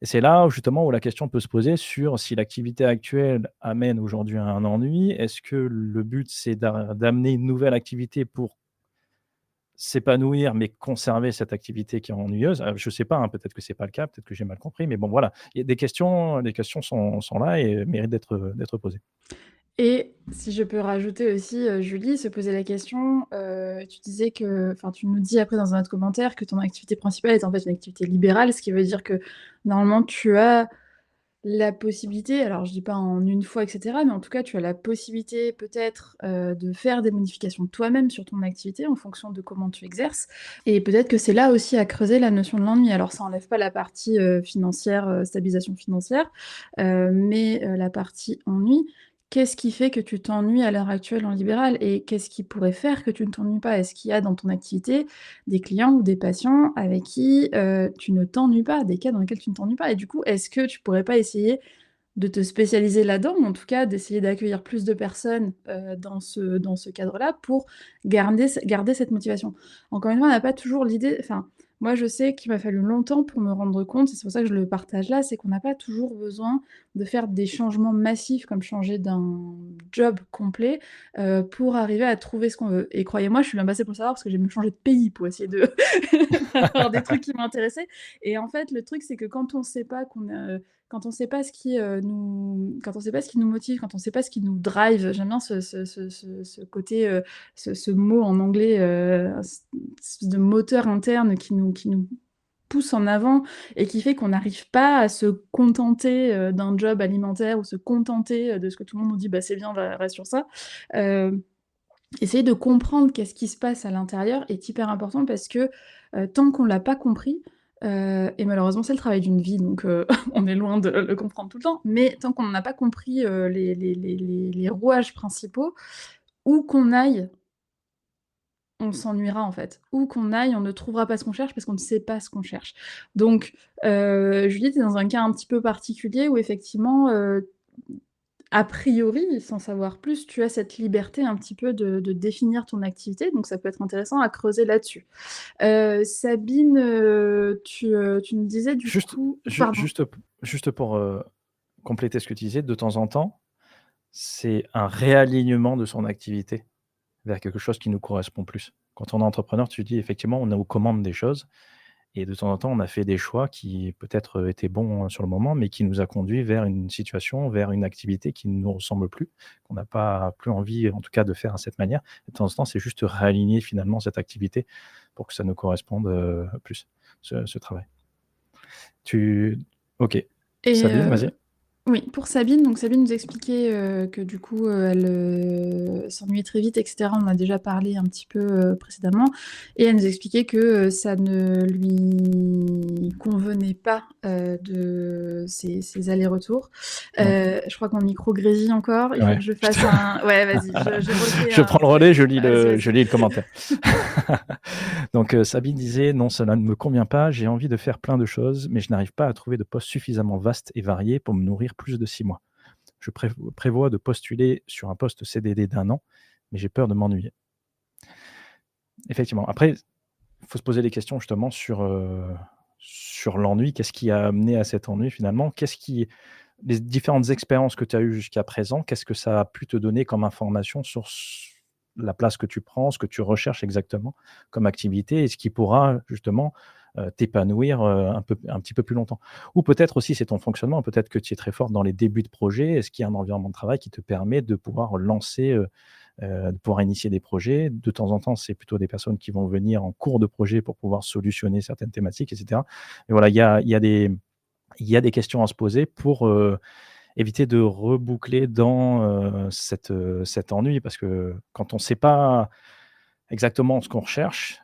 [SPEAKER 1] Et c'est là où justement où la question peut se poser sur si l'activité actuelle amène aujourd'hui à un ennui. Est-ce que le but c'est d'amener une nouvelle activité pour s'épanouir, mais conserver cette activité qui est ennuyeuse? Je ne sais pas, hein, peut-être que c'est pas le cas, peut-être que j'ai mal compris, mais bon voilà, il y a des questions, les questions sont là et méritent d'être posées.
[SPEAKER 2] Et si je peux rajouter aussi, Julie, se poser la question, tu disais que enfin, tu nous dis après dans un autre commentaire que ton activité principale est en fait une activité libérale, ce qui veut dire que normalement tu as la possibilité, alors je dis pas en une fois et cetera, mais en tout cas tu as la possibilité peut-être, de faire des modifications toi-même sur ton activité en fonction de comment tu exerces et peut-être que c'est là aussi à creuser la notion de l'ennui. Alors ça enlève pas la partie, financière, stabilisation financière, mais la partie ennui. Qu'est-ce qui fait que tu t'ennuies à l'heure actuelle en libéral et qu'est-ce qui pourrait faire que tu ne t'ennuies pas? Est-ce qu'il y a dans ton activité des clients ou des patients avec qui, tu ne t'ennuies pas, des cas dans lesquels tu ne t'ennuies pas? Et du coup, est-ce que tu pourrais pas essayer de te spécialiser là-dedans, ou en tout cas d'essayer d'accueillir plus de personnes, dans ce cadre-là pour garder cette motivation. Encore une fois, on n'a pas toujours l'idée enfin, moi je sais qu'il m'a fallu longtemps pour me rendre compte, et c'est pour ça que je le partage là, c'est qu'on n'a pas toujours besoin de faire des changements massifs comme changer d'un job complet, pour arriver à trouver ce qu'on veut. Et croyez-moi, je suis bien placée pour le savoir parce que j'ai même changé de pays pour essayer de d'avoir des trucs qui m'intéressaient. Et en fait, le truc c'est que quand on sait pas ce qui, quand on sait pas ce qui nous motive, quand on sait pas ce qui nous drive, j'aime bien ce côté, ce mot en anglais, espèce de moteur interne qui nous pousse en avant et qui fait qu'on n'arrive pas à se contenter, d'un job alimentaire ou se contenter, de ce que tout le monde nous dit: «Bah, c'est bien, va reste sur ça». Heu, Essayer de comprendre qu'est-ce qui se passe à l'intérieur est hyper important parce que, tant qu'on l'a pas compris, et malheureusement c'est le travail d'une vie donc on est loin de le comprendre tout le temps, mais tant qu'on n'a pas compris, les rouages principaux, où qu'on aille, on s'ennuiera en fait. Où qu'on aille, on ne trouvera pas ce qu'on cherche parce qu'on ne sait pas ce qu'on cherche. Donc Julie, tu es dans un cas un petit peu particulier où effectivement, a priori, sans savoir plus, tu as cette liberté un petit peu de définir ton activité, donc ça peut être intéressant à creuser là-dessus. Sabine, tu me disais du
[SPEAKER 1] Juste
[SPEAKER 2] coup
[SPEAKER 1] ju
[SPEAKER 2] pardon.
[SPEAKER 1] juste juste pour, compléter ce que tu disais, de temps en temps, c'est un réalignement de son activité vers quelque chose qui nous correspond plus. Quand on est entrepreneur, tu dis effectivement, on est aux commandes des choses et de temps en temps, on a fait des choix qui peut-être, étaient bons, sur le moment, mais qui nous a conduits vers une situation, vers une activité qui ne nous ressemble plus, qu'on n'a pas plus envie, en tout cas, de faire à cette manière. De temps en temps, c'est juste réaligner finalement cette activité pour que ça nous corresponde, plus, ce travail. Tu OK.
[SPEAKER 2] Et
[SPEAKER 1] Sabine, vas-y.
[SPEAKER 2] oui, pour Sabine, donc Sabine nous expliquait, que du coup, elle, s'ennuyait très vite et cetera. On en a déjà parlé un petit peu, précédemment et elle nous expliquait que, ça ne lui convenait pas, de ces allers-retours.
[SPEAKER 1] Ouais.
[SPEAKER 2] Je crois que mon micro grésille encore, il faut
[SPEAKER 1] Ouais.
[SPEAKER 2] que je fasse un ouais, vas-y, je refais
[SPEAKER 1] Je
[SPEAKER 2] un
[SPEAKER 1] prends le
[SPEAKER 2] truc.
[SPEAKER 1] relais,
[SPEAKER 2] Vas-y,
[SPEAKER 1] je
[SPEAKER 2] vas-y.
[SPEAKER 1] lis le commentaire. Donc, Sabine disait: «Non, cela ne me convient pas. J'ai envie de faire plein de choses, mais je n'arrive pas à trouver de poste suffisamment vaste et varié pour me nourrir plus de 6 mois. Je prévois de postuler sur un poste CDD d'un an, mais j'ai peur de m'ennuyer». Effectivement. Après, il faut se poser des questions justement sur l'ennui. Qu'est-ce qui a amené à cet ennui finalement? Les différentes expériences que tu as eues jusqu'à présent, qu'est-ce que ça a pu te donner comme information sur la place que tu prends, ce que tu recherches exactement comme activité et ce qui pourra justement t'épanouir, un petit peu plus longtemps. Ou peut-être aussi c'est ton fonctionnement, peut-être que tu es très forte dans les débuts de projet. Est-ce qu'il y a un environnement de travail qui te permet de pouvoir lancer, de pouvoir initier des projets? De temps en temps, c'est plutôt des personnes qui vont venir en cours de projet pour pouvoir solutionner certaines thématiques et cetera. Et voilà, il y a des questions à se poser pour, éviter de reboucler dans, cet ennui, parce que quand on ne sait pas exactement ce qu'on recherche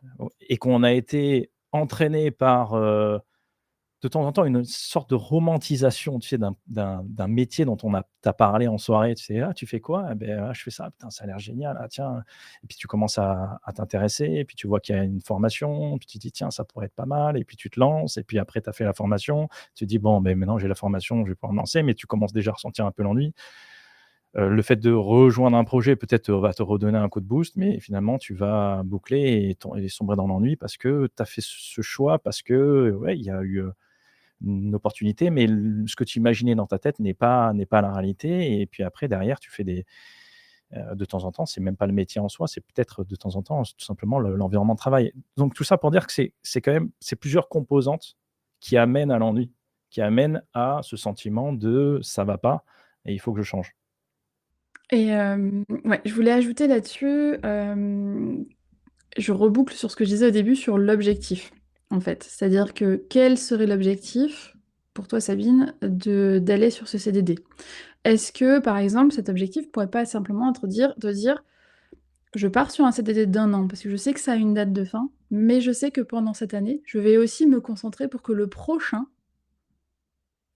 [SPEAKER 1] et qu'on a été entraîné par, de temps en temps, une sorte de romantisation, tu sais, d'un métier dont on a tu parlé en soirée, tu sais: «Ah, tu fais quoi?» «Ah beh, ah, je fais ça. Putain, ça a l'air génial. Ah tiens», et puis tu commences à t'intéresser et puis tu vois qu'il y a une formation, puis tu te dis: «Tiens, ça pourrait être pas mal», et puis tu te lances et puis après tu as fait la formation, tu te dis: «Bon, beh, maintenant j'ai la formation, je vais pouvoir me lancer», mais tu commences déjà à ressentir un peu l'ennui. Le fait de rejoindre un projet peut-être, va te redonner un coup de boost, mais finalement tu vas boucler et sombrer dans l'ennui parce que tu as fait ce choix, parce que, ouais, il y a eu, une opportunité, mais ce que tu imaginais dans ta tête n'est pas la réalité, et puis après derrière tu fais de temps en temps, c'est même pas le métier en soi, c'est peut-être de temps en temps tout simplement l'environnement de travail. Donc tout ça pour dire que c'est quand même c'est plusieurs composantes qui amènent à l'ennui, qui amènent à ce sentiment de: «Ça va pas et il faut que je change».
[SPEAKER 2] Et ouais, je voulais ajouter là-dessus, je reboucle sur ce que je disais au début sur l'objectif, en fait. C'est-à-dire que quel serait l'objectif pour toi, Sabine, d'aller sur ce CDD? Est-ce que, par exemple, cet objectif pourrait pas simplement être de dire: «Je pars sur un CDD d'1 an parce que je sais que ça a une date de fin, mais je sais que pendant cette année, je vais aussi me concentrer pour que le prochain,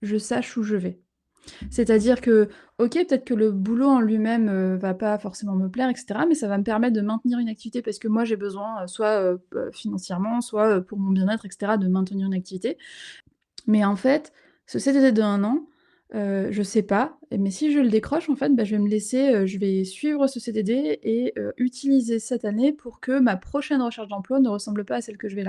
[SPEAKER 2] je sache où je vais». C'est-à-dire que, OK, peut-être que le boulot en lui-même, va pas forcément me plaire et cetera, mais ça va me permettre de maintenir une activité parce que moi j'ai besoin, soit, financièrement, soit, pour mon bien-être et cetera, de maintenir une activité. Mais en fait, ce CDD d'1 an, je sais pas, mais si je le décroche, en fait, bah, je vais suivre ce CDD et utiliser cette année pour que ma prochaine recherche d'emploi ne ressemble pas à celle que je fais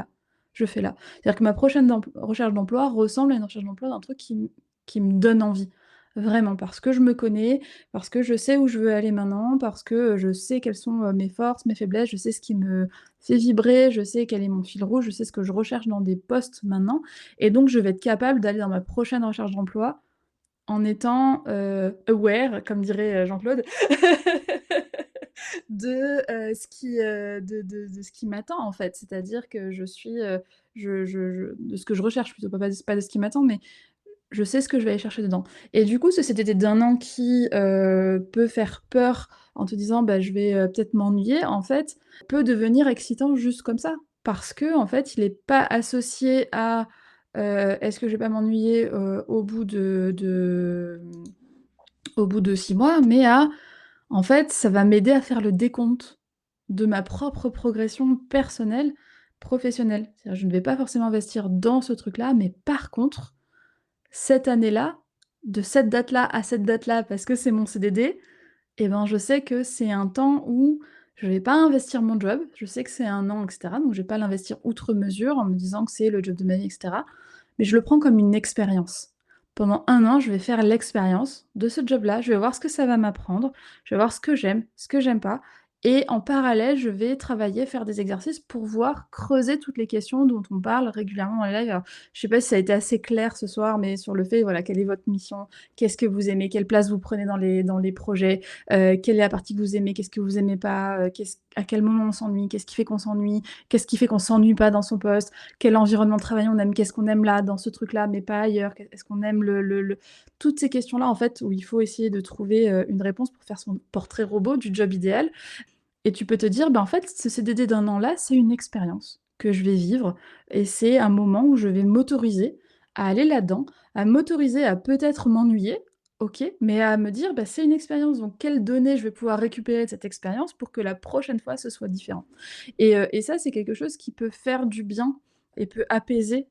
[SPEAKER 2] là. C'est-à-dire que ma prochaine recherche d'emploi ressemble à une recherche d'emploi d'un truc qui me donne envie. Vraiment, parce que je me connais, parce que je sais où je veux aller maintenant, parce que, je sais quelles sont, mes forces, mes faiblesses, je sais ce qui me fait vibrer, je sais quel est mon fil rouge, je sais ce que je recherche dans des postes maintenant, et donc je vais être capable d'aller dans ma prochaine recherche d'emploi en étant, aware, comme dirait, Jean-Claude, de ce qui m'attend, en fait. C'est-à-dire que je suis, je de ce que je recherche plutôt, pas de ce qui m'attend, mais je sais ce que je vais aller chercher dedans. Et du coup, ce CDD d'1 an qui, peut faire peur en te disant: «Bah, je vais, peut-être m'ennuyer», en fait, peut devenir excitant juste comme ça. Parce qu'en fait, il est pas associé à, «Est-ce que je vais pas m'ennuyer, au bout de 6 mois?» mais à, en fait, ça va m'aider à faire le décompte de ma propre progression personnelle, professionnelle. C'est-à-dire, je ne vais pas forcément investir dans ce truc-là, mais par contre, cette année-là, de cette date-là à cette date-là, parce que c'est mon CDD, et ben, je sais que c'est un temps où je vais pas investir mon job. Je sais que c'est 1 an et cetera, donc je vais pas l'investir outre mesure en me disant que c'est le job de ma vie et cetera, mais je le prends comme une expérience. Pendant 1 an, je vais faire l'expérience de ce job-là, je vais voir ce que ça va m'apprendre, je vais voir ce que j'aime pas, et en parallèle, je vais travailler, faire des exercices pour voir creuser toutes les questions dont on parle régulièrement dans les lives. Alors, je sais pas si ça a été assez clair ce soir, mais sur le fait, voilà, quelle est votre mission? Qu'est-ce que vous aimez? Quelle place vous prenez dans les projets? Quelle est la partie que vous aimez? Qu'est-ce que vous aimez pas? À quel moment on s'ennuie? Qu'est-ce qui fait qu'on s'ennuie? Qu'est-ce qui fait qu'on s'ennuie pas dans son poste? Quel environnement de travail on aime? Qu'est-ce qu'on aime là, dans ce truc-là, mais pas ailleurs? Est-ce qu'on aime le toutes ces questions-là, en fait, où il faut essayer de trouver, une réponse pour faire son portrait robot du job idéal. Et tu peux te dire: «Bah, en fait, ce CDD d'1 an là, c'est une expérience que je vais vivre, et c'est un moment où je vais m'autoriser à aller là-dedans, à m'autoriser à peut-être m'ennuyer, OK, mais à me dire: "Bah, c'est une expérience, donc quelles données je vais pouvoir récupérer de cette expérience pour que la prochaine fois, ce soit différent?"» Et ça, c'est quelque chose qui peut faire du bien et peut apaiser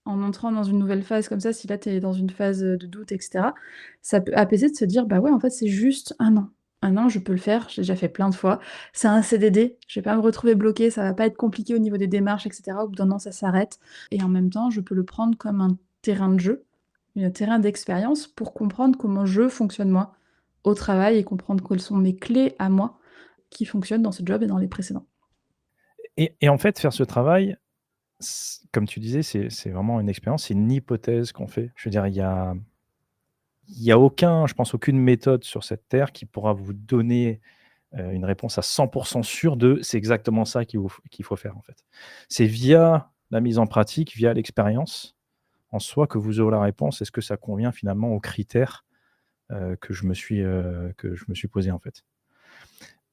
[SPEAKER 2] en entrant dans une nouvelle phase comme ça. Si là, tu es dans une phase, de doute et cetera, ça peut apaiser de se dire: «Bah, ouais, en fait, c'est juste 1 an. 1 an, je peux le faire, j'ai déjà fait plein de fois. C'est un CDD, je vais pas me retrouver bloquée, ça va pas être compliqué au niveau des démarches et cetera. Au bout d'1 an, ça s'arrête», et en même temps, je peux le prendre comme un terrain de jeu, un terrain d'expérience pour comprendre comment je fonctionne moi, au travail, et comprendre quelles sont mes clés à moi qui fonctionnent dans ce job et dans les précédents.
[SPEAKER 1] Et en fait, faire ce travail, Comme tu disais, c'est vraiment une expérience, c'est une hypothèse qu'on fait. Je veux dire, il y a aucun je pense aucune méthode sur cette terre qui pourra vous donner, une réponse à 100 sûre de: «C'est exactement ça qu'il faut faire», en fait. C'est via la mise en pratique, via l'expérience en soi que vous aurez la réponse. Est-ce que ça convient finalement aux critères, que je me suis posé, en fait?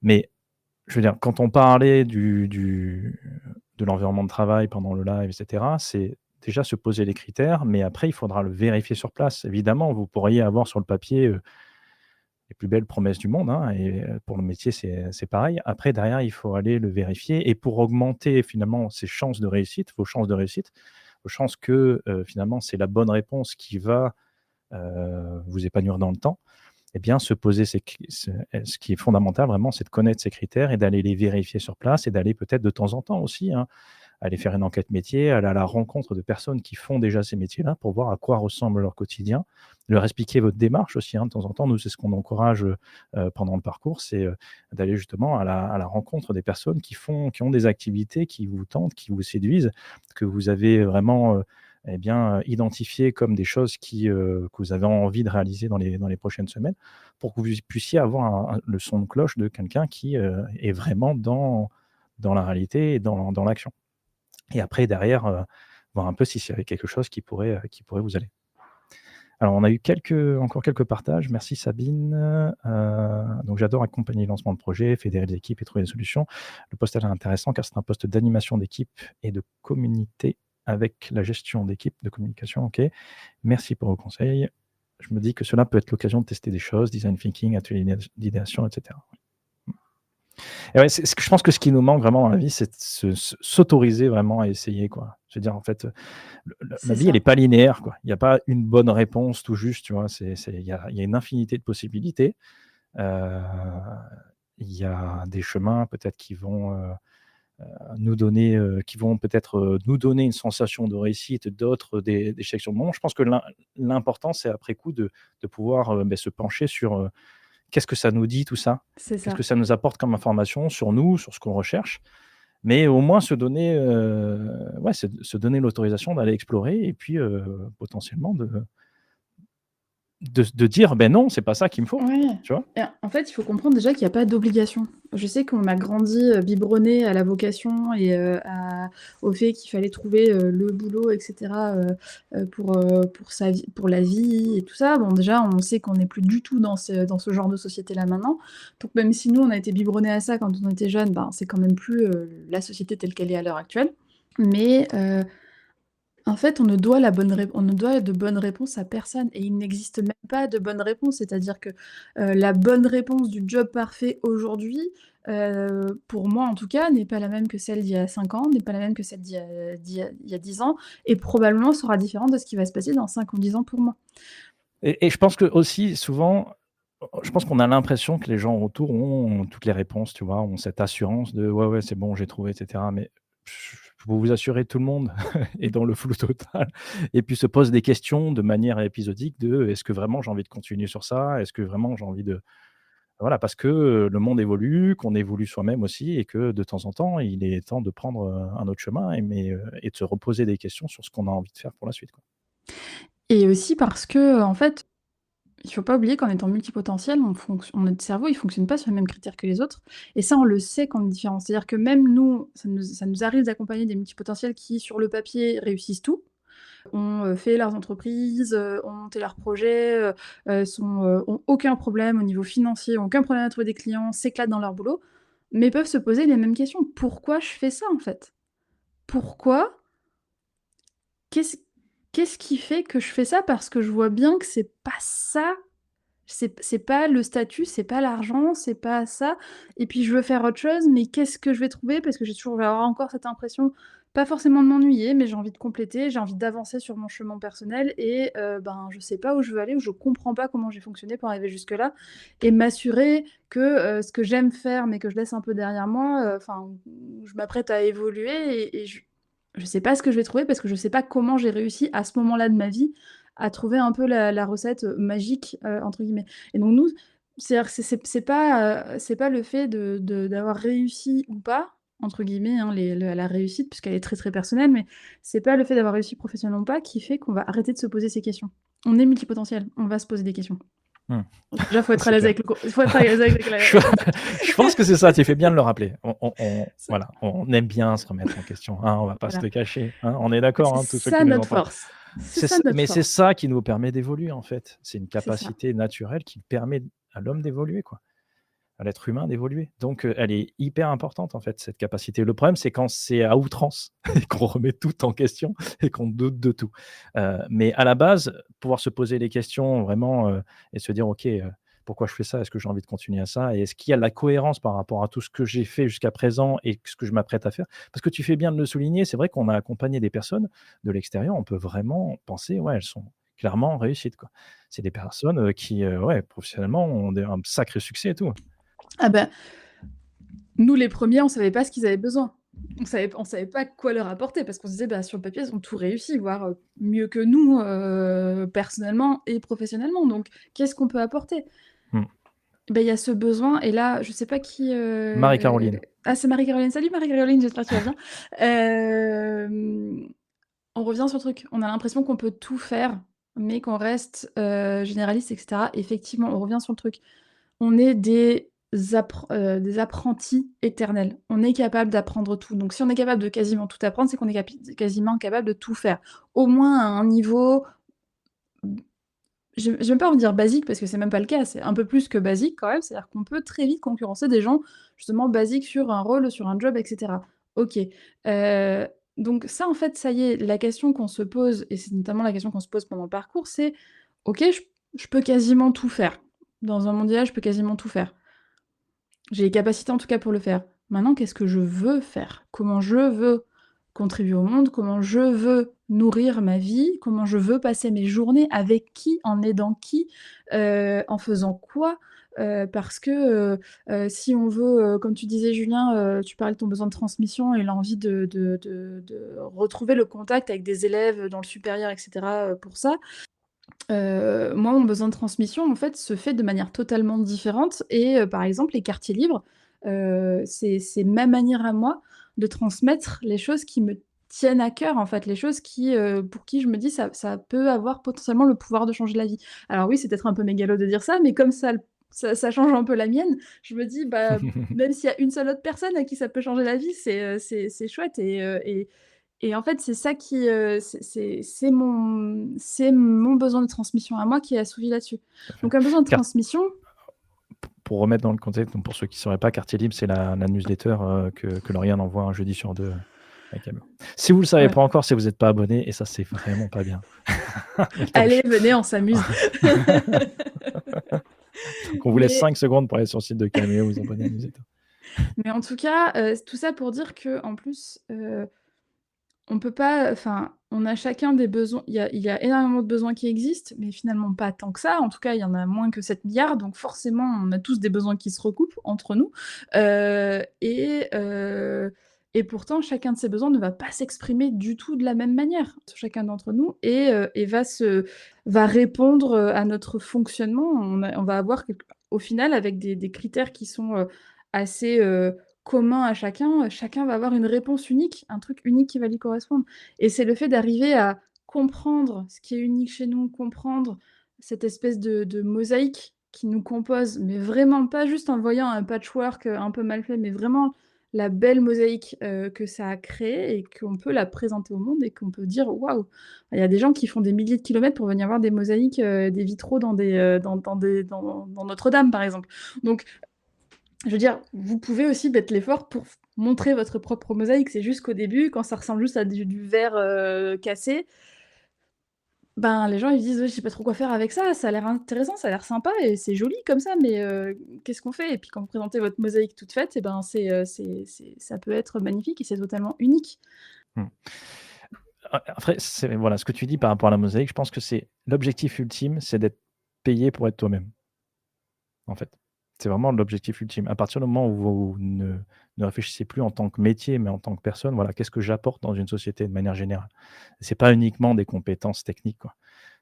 [SPEAKER 1] Mais je veux dire, quand on parlait de l'environnement de travail pendant le live et cetera, c'est déjà se poser les critères, mais après il faudra le vérifier sur place. Évidemment, vous pourriez avoir sur le papier, les plus belles promesses du monde, hein, et pour le métier, c'est pareil. Après derrière, il faut aller le vérifier et pour augmenter finalement ses chances de réussite, vos chances de réussite, vos chances que, finalement c'est la bonne réponse qui va, vous épanouir dans le temps, eh bien, se poser ce qui est fondamental vraiment, c'est de connaître ces critères et d'aller les vérifier sur place et d'aller peut-être de temps en temps aussi, hein, aller faire une enquête métier, aller à la rencontre de personnes qui font déjà ces métiers-là pour voir à quoi ressemble leur quotidien. Leur expliquer votre démarche aussi, hein, de temps en temps. Nous, c'est ce qu'on encourage, pendant le parcours, c'est, d'aller justement à la rencontre des personnes qui ont des activités qui vous tentent, qui vous séduisent, que vous avez vraiment, eh bien, identifiées comme des choses que vous avez envie de réaliser dans les prochaines semaines, pour que vous puissiez avoir le son de cloche de quelqu'un qui, est vraiment dans la réalité et dans l'action. Et après derrière, voir un peu s'il y avait quelque chose qui pourrait vous aller. Alors on a eu encore quelques partages. Merci Sabine. Donc j'adore accompagner le lancement de projets, fédérer les équipes et trouver des solutions. Le poste est intéressant car c'est un poste d'animation d'équipe et de communauté avec la gestion d'équipe, de communication. OK. Merci pour vos conseils. Je me dis que cela peut être l'occasion de tester des choses, design thinking, atelier d'idéation, et cetera. Et ouais, je pense que ce qui nous manque vraiment dans la vie, c'est de s'autoriser vraiment à essayer, quoi. Je veux dire, en fait, la
[SPEAKER 2] C'est
[SPEAKER 1] vie, elle
[SPEAKER 2] ça.
[SPEAKER 1] est pas linéaire, quoi. Il y a pas une bonne réponse tout juste, tu vois? Il y a une infinité de possibilités. Heu, il y a des chemins peut-être qui vont peut-être, nous donner une sensation de réussite, d'autres d'échecs sur le moment. Je pense que l'important, c'est après coup de pouvoir, se pencher sur, qu'est-ce que ça nous dit tout ça?
[SPEAKER 2] C'est
[SPEAKER 1] Qu'est-ce
[SPEAKER 2] ça.
[SPEAKER 1] que ça nous apporte comme information sur nous, sur ce qu'on recherche? Mais au moins se donner, ouais, se donner l'autorisation d'aller explorer et puis, potentiellement de dire: «Beh, non, c'est pas ça qu'il me faut».
[SPEAKER 2] Ouais,
[SPEAKER 1] Tu vois?
[SPEAKER 2] et en fait, il faut comprendre déjà qu'il y a pas d'obligation. Je sais qu'on m'a grandi, biberonnée à la vocation et au fait qu'il fallait trouver, le boulot et cetera, pour sa vie pour la vie et tout ça. Bon, déjà, on sait qu'on n'est plus du tout dans ce genre de société-là maintenant. Donc même si nous, on a été biberonnés à ça quand on était jeunes, ben, c'est quand même plus, la société telle qu'elle est à l'heure actuelle. Mais en fait, on ne doit de bonnes réponses à personne et il n'existe même pas de bonne réponse. C'est-à-dire que, la bonne réponse du job parfait aujourd'hui, pour moi en tout cas, n'est pas la même que celle d'il y a 5 ans, n'est pas la même que celle d'il y a 10 ans et probablement sera différente de ce qui va se passer dans 5 ou 10 ans pour moi.
[SPEAKER 1] Et je pense que aussi souvent, je pense qu'on a l'impression que les gens autour ont toutes les réponses, tu vois? Ont cette assurance de: «Ouais, ouais, c'est bon, j'ai trouvé» et cetera. Mais je peux vous assurer, tout le monde est dans le flou total et puis se pose des questions de manière épisodique de: «Est-ce que vraiment j'ai envie de continuer sur ça? Est-ce que vraiment j'ai envie de». Voilà, parce que, le monde évolue, qu'on évolue soi-même aussi et que de temps en temps, il est temps de prendre, un autre chemin et de se reposer des questions sur ce qu'on a envie de faire pour la suite, quoi.
[SPEAKER 2] Et aussi parce que, en fait, il faut pas oublier qu'en étant multipotentiel, notre cerveau, il fonctionne pas sur les mêmes critères que les autres et ça, on le sait qu'on est différents. C'est-à-dire que même nous, ça nous arrive d'accompagner des multipotentiels qui, sur le papier, réussissent tout, ont, fait leurs entreprises, ont monté leurs projets, ont aucun problème au niveau financier, ont aucun problème à trouver des clients, s'éclatent dans leur boulot, mais peuvent se poser les mêmes questions. Pourquoi je fais ça, en fait? Pourquoi? Qu'est-ce qu'est-ce qui fait que je fais ça? Parce que je vois bien que c'est pas ça. C'est pas le statut, c'est pas l'argent, c'est pas ça et puis je veux faire autre chose, mais qu'est-ce que je vais trouver? Parce que je vais avoir encore cette impression, pas forcément de m'ennuyer, mais j'ai envie de compléter, j'ai envie d'avancer sur mon chemin personnel et ben, je sais pas où je veux aller, ou je comprends pas comment j'ai fonctionné pour arriver jusque-là et m'assurer que, ce que j'aime faire, mais que je laisse un peu derrière moi, enfin, où je m'apprête à évoluer et je sais pas ce que je vais trouver parce que je sais pas comment j'ai réussi à ce moment-là de ma vie à trouver un peu la recette, «magique», entre guillemets et donc nous, c'est-à-dire que c'est pas le fait d'avoir réussi ou pas, entre guillemets, hein, la réussite, puisqu'elle est très, très personnelle, mais c'est pas le fait d'avoir réussi professionnellement ou pas qui fait qu'on va arrêter de se poser ces questions. On est multipotentiel, on va se poser des questions.
[SPEAKER 1] Mmh.
[SPEAKER 2] Déjà, faut être à
[SPEAKER 1] C'est
[SPEAKER 2] l'aise
[SPEAKER 1] clair.
[SPEAKER 2] avec faut être à l'aise avec
[SPEAKER 1] Je
[SPEAKER 2] le concept.
[SPEAKER 1] je pense que c'est ça, tu fais bien de le rappeler.
[SPEAKER 2] C'est
[SPEAKER 1] Voilà, on aime bien se remettre en question, hein, on va pas se
[SPEAKER 2] voilà.
[SPEAKER 1] le cacher, hein, on est
[SPEAKER 2] Bah,
[SPEAKER 1] d'accord,
[SPEAKER 2] c'est
[SPEAKER 1] hein, tous ceux
[SPEAKER 2] ça
[SPEAKER 1] qui nous
[SPEAKER 2] notre
[SPEAKER 1] entendent.
[SPEAKER 2] force. C'est ça notre
[SPEAKER 1] Mais c'est
[SPEAKER 2] force.
[SPEAKER 1] ça qui nous permet d'évoluer, en fait. C'est une
[SPEAKER 2] C'est ça.
[SPEAKER 1] capacité naturelle qui permet à l'homme d'évoluer, quoi, à l'être humain d'évoluer. Donc, elle est hyper importante, en fait, cette capacité. Le problème, c'est quand c'est à outrance et qu'on remet tout en question et qu'on doute de tout. Mais à la base, pouvoir se poser les questions vraiment, et se dire: «OK, pourquoi je fais ça? Est-ce que j'ai envie de continuer à ça? Et est-ce qu'il y a de la cohérence par rapport à tout ce que j'ai fait jusqu'à présent et ce que je m'apprête à faire?» Parce que tu fais bien de le souligner, c'est vrai qu'on a accompagné des personnes de l'extérieur, on peut vraiment penser: «Ouais, elles sont clairement en réussite, quoi». C'est des personnes, qui, ouais, professionnellement ont un sacré succès et tout.
[SPEAKER 2] Ah bah, nous les premiers, on savait pas ce qu'ils avaient besoin. On savait pas quoi leur apporter parce qu'on se disait: «Bah, sur le papier, ils ont tout réussi, voire, mieux que nous, personnellement et professionnellement, donc qu'est-ce qu'on peut apporter?»
[SPEAKER 1] Mmh.
[SPEAKER 2] Bah, il y a ce besoin et là, je sais pas qui,
[SPEAKER 1] Marie-Caroline.
[SPEAKER 2] ah, c'est Marie-Caroline. Salut Marie-Caroline, j'espère que tu vas bien. Hem, on revient sur le truc. On a l'impression qu'on peut tout faire, mais qu'on reste, généraliste et cetera. Effectivement, on revient sur le truc. On est des apprentis éternels. On est capable d'apprendre tout. Donc si on est capable de quasiment tout apprendre, c'est qu'on est quasiment capable de tout faire. Au moins à un niveau, je vais même pas envie de dire basique parce que c'est même pas le cas, c'est un peu plus que basique quand même. C'est-à-dire qu'on peut très vite concurrencer des gens justement basiques sur un rôle, sur un job et cetera. OK. Donc ça, en fait, ça y est, la question qu'on se pose et c'est notamment la question qu'on se pose pendant le parcours, c'est: «OK, je peux quasiment tout faire. Dans un monde idéal, je peux quasiment tout faire. J'ai les capacités en tout cas pour le faire. Maintenant, qu'est-ce que je veux faire? Comment je veux contribuer au monde? Comment je veux nourrir ma vie? Comment je veux passer mes journées? Avec qui? En aidant qui? En faisant quoi? Parce que, si on veut, comme tu disais Julien, tu parlais de ton besoin de transmission et l'envie de retrouver le contact avec des élèves dans le supérieur et cetera, pour ça. Moi, mon besoin de transmission, en fait, se fait de manière totalement différente et par exemple, les quartiers libres, c'est ma manière à moi de transmettre les choses qui me tiennent à cœur, en fait, les choses qui, pour qui je me dis: «Ça peut avoir potentiellement le pouvoir de changer la vie». Alors oui, c'est peut-être un peu mégalo de dire ça, mais comme ça change un peu la mienne, je me dis: «Bah, même s'il y a une seule autre personne à qui ça peut changer la vie, c'est chouette» et en fait, c'est ça qui, c'est mon besoin de transmission à moi qui est assouvi là-dessus.
[SPEAKER 1] Tout à fait.
[SPEAKER 2] Donc un besoin de
[SPEAKER 1] Car
[SPEAKER 2] transmission.
[SPEAKER 1] pour remettre dans le contexte, donc pour ceux qui ne sauraient pas, Quartier Libre, c'est la newsletter, que Lauriane envoie un jeudi sur 2 avec Camille. Si vous ne le savez
[SPEAKER 2] Ouais.
[SPEAKER 1] pas encore, c'est que vous êtes pas abonné et ça, c'est vraiment pas bien.
[SPEAKER 2] Allez,
[SPEAKER 1] Donc
[SPEAKER 2] venez, on s'amuse.
[SPEAKER 1] donc on vous laisse
[SPEAKER 2] Mais
[SPEAKER 1] 5 secondes pour aller sur le site de Cameo, vous abonner à la newsletter.
[SPEAKER 2] mais en tout cas, tout ça pour dire qu'en plus, on peut pas enfin, on a chacun des besoins, il y a énormément de besoins qui existent, mais finalement pas tant que ça. En tout cas, il y en a moins que 7 milliards, donc forcément, on a tous des besoins qui se recoupent entre nous. Et pourtant, chacun de ces besoins ne va pas s'exprimer du tout de la même manière sur chacun d'entre nous et va répondre, à notre fonctionnement. On va avoir au final, avec des critères qui sont, assez, commun à chacun, chacun va avoir une réponse unique, un truc unique qui va lui correspondre et c'est le fait d'arriver à comprendre ce qui est unique chez nous, comprendre cette espèce de mosaïque qui nous compose, mais vraiment pas juste en voyant un patchwork, un peu mal fait, mais vraiment la belle mosaïque, que ça a créée et qu'on peut la présenter au monde et qu'on peut dire: «Waouh!» Il y a des gens qui font des milliers de kilomètres pour venir voir des mosaïques, des vitraux dans Notre-Dame, par exemple. Donc je veux dire, vous pouvez aussi mettre l'effort pour montrer votre propre mosaïque. C'est juste qu'au début, quand ça ressemble juste à du verre, cassé, ben, les gens ils disent: «Ouais, je sais pas trop quoi faire avec ça, ça a l'air intéressant, ça a l'air sympa et c'est joli comme ça, mais qu'est-ce qu'on fait?» Et puis quand vous présentez votre mosaïque toute faite et ben, c'est ça peut être magnifique et c'est totalement unique.
[SPEAKER 1] Mmh. Après, c'est voilà, ce que tu dis par rapport à la mosaïque, je pense que c'est l'objectif ultime, c'est d'être payé pour être toi-même, en fait. C'est vraiment l'objectif ultime. À partir du moment où vous ne réfléchissez plus en tant que métier, mais en tant que personne, voilà, qu'est-ce que j'apporte dans une société de manière générale? C'est pas uniquement des compétences techniques, quoi.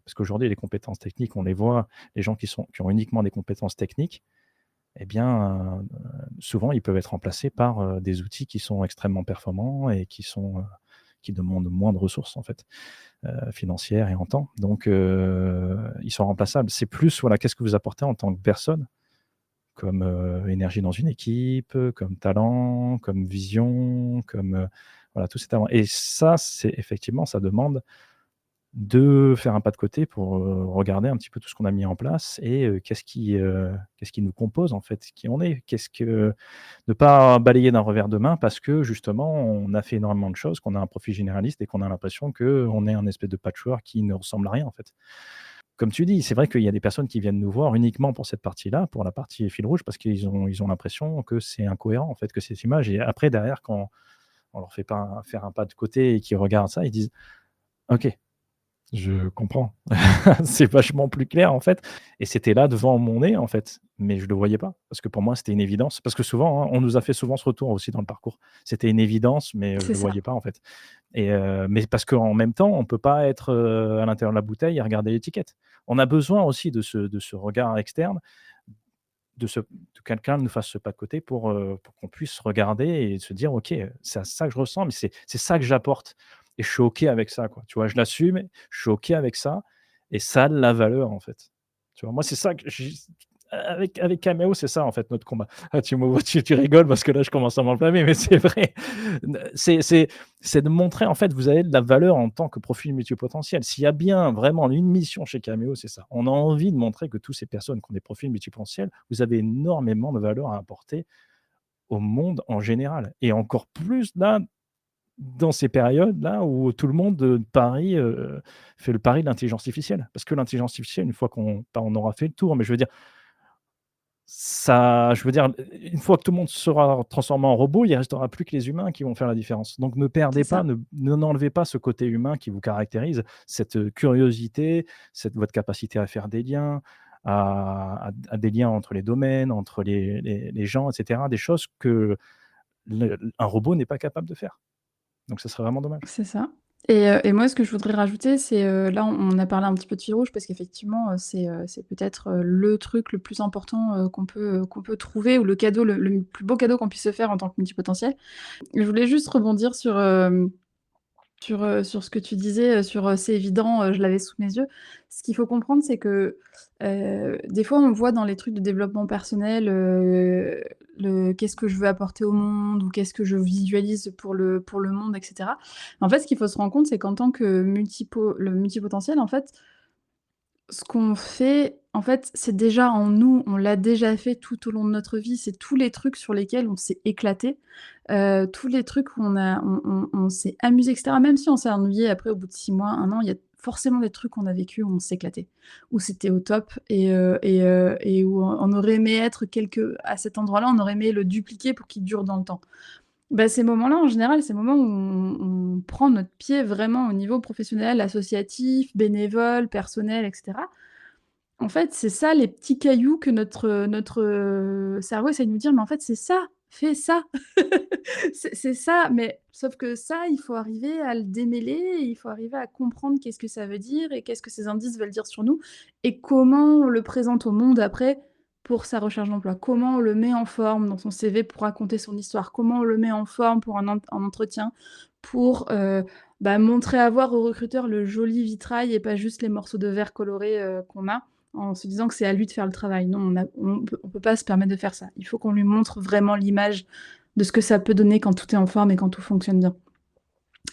[SPEAKER 1] Parce qu'aujourd'hui, les compétences techniques, on les voit, les gens qui ont uniquement des compétences techniques, eh bien, souvent, ils peuvent être remplacés par, des outils qui sont extrêmement performants et qui demandent moins de ressources, en fait, financières et en temps. Donc, ils sont remplaçables. C'est plus, voilà, qu'est-ce que vous apportez en tant que personne, comme, énergie dans une équipe, comme talent, comme vision, comme, voilà, tous ces talents et ça, c'est effectivement, ça demande de faire un pas de côté pour, regarder un petit peu tout ce qu'on a mis en place et qu'est-ce qui nous compose en fait, qui on est? Qu'est-ce que ne pas balayer d'un revers de main parce que justement on a fait énormément de choses, qu'on a un profil généraliste et qu'on a l'impression qu'on est un espèce de patchwork qui ne ressemble à rien en fait. Comme tu dis, c'est vrai qu'il y a des personnes qui viennent nous voir uniquement pour cette partie-là, pour la partie fil rouge parce qu'ils ont l'impression que c'est incohérent en fait, que cette image et après derrière quand on leur fait pas faire un pas de côté et qu'ils regardent ça, ils disent: «OK, je comprends. C'est vachement plus clair, en fait et c'était là devant mon nez, en fait, mais je le voyais pas parce que pour moi, c'était une évidence. Parce que souvent, hein, on nous a fait souvent ce retour aussi dans le parcours. C'était une évidence, mais je
[SPEAKER 2] C'est
[SPEAKER 1] le
[SPEAKER 2] ça,
[SPEAKER 1] voyais pas, en fait et mais parce qu'en même temps, on peut pas être, à l'intérieur de la bouteille et regarder l'étiquette. On a besoin aussi de ce regard externe, de quelqu'un nous fasse ce pas de côté pour qu'on puisse regarder et se dire: «OK, c'est à ça que je ressens, mais c'est ça que j'apporte et je suis OK avec ça, quoi». Tu vois? Je l'assume, je suis OK avec ça et ça a de la valeur, en fait. Tu vois? Moi, c'est ça que j'ai avec Cameo, c'est ça, en fait, notre combat. Ah, tu me vois, tu rigoles parce que là, je commence à m'enflammer, mais c'est vrai. C'est de montrer, en fait, vous avez de la valeur en tant que profil multipotentiel. S'il y a bien vraiment une mission chez Cameo, c'est ça. On a envie de montrer que toutes ces personnes qui ont des profils multipotentiels, vous avez énormément de valeur à apporter au monde en général et encore plus là, dans ces périodes-là où tout le monde, fait le pari de l'intelligence artificielle. Parce que l'intelligence artificielle, une fois qu'on pas on aura fait le tour, mais je veux dire, une fois que tout le monde sera transformé en robot, il restera plus que les humains qui vont faire la différence. Donc ne
[SPEAKER 2] c'est
[SPEAKER 1] perdez pas,
[SPEAKER 2] ça.
[SPEAKER 1] n'enlevez pas ce côté humain qui vous caractérise, cette, curiosité, cette votre capacité à faire des liens, à des liens entre les domaines, entre les gens et cetera. Des choses que un robot n'est pas capable de faire. Donc ce serait vraiment dommage.
[SPEAKER 2] C'est ça et moi, ce que je voudrais rajouter, c'est, là, on a parlé un petit peu de fil rouge parce qu'effectivement, c'est peut-être, le truc le plus important, qu'on peut trouver ou le cadeau le plus beau cadeau qu'on puisse se faire en tant que multipotentiel. Je voulais juste rebondir sur ce que tu disais, sur, «C'est évident, je l'avais sous mes yeux». Ce qu'il faut comprendre, c'est que, des fois, on voit dans les trucs de développement personnel, le «Qu'est-ce que je veux apporter au monde?» ou «Qu'est-ce que je visualise pour le monde?» et cetera. En fait, ce qu'il faut se rendre compte, c'est qu'en tant que multipotentiel, en fait, ce qu'on fait, en fait, c'est déjà en nous, on l'a déjà fait tout au long de notre vie. C'est tous les trucs sur lesquels on s'est éclaté, tous les trucs où on s'est amusé et cetera. Même si on s'est ennuyé après au bout de 6 mois, 1 an, il y a forcément des trucs qu'on a vécu où on s'est éclaté, où c'était au top et où on aurait aimé être à cet endroit-là, on aurait aimé le dupliquer pour qu'il dure dans le temps. Bah, ces moments-là, en général, ces moments où on prend notre pied vraiment au niveau professionnel, associatif, bénévole, personnel et cetera. En fait, c'est ça les petits cailloux que notre cerveau essaie de nous dire: «Mais en fait, c'est ça, fais ça». C'est ça, mais sauf que ça, il faut arriver à le démêler, il faut arriver à comprendre qu'est-ce que ça veut dire et qu'est-ce que ces indices veulent dire sur nous et comment on le présente au monde après pour sa recherche d'emploi. Comment on le met en forme dans son CV pour raconter son histoire. Comment on le met en forme pour un entretien, pour, montrer à voir au recruteur le joli vitrail et pas juste les morceaux de verre colorés, qu'on a. En se disant que c'est à lui de faire le travail. Non, on peut pas se permettre de faire ça. Il faut qu'on lui montre vraiment l'image de ce que ça peut donner quand tout est en forme et quand tout fonctionne bien.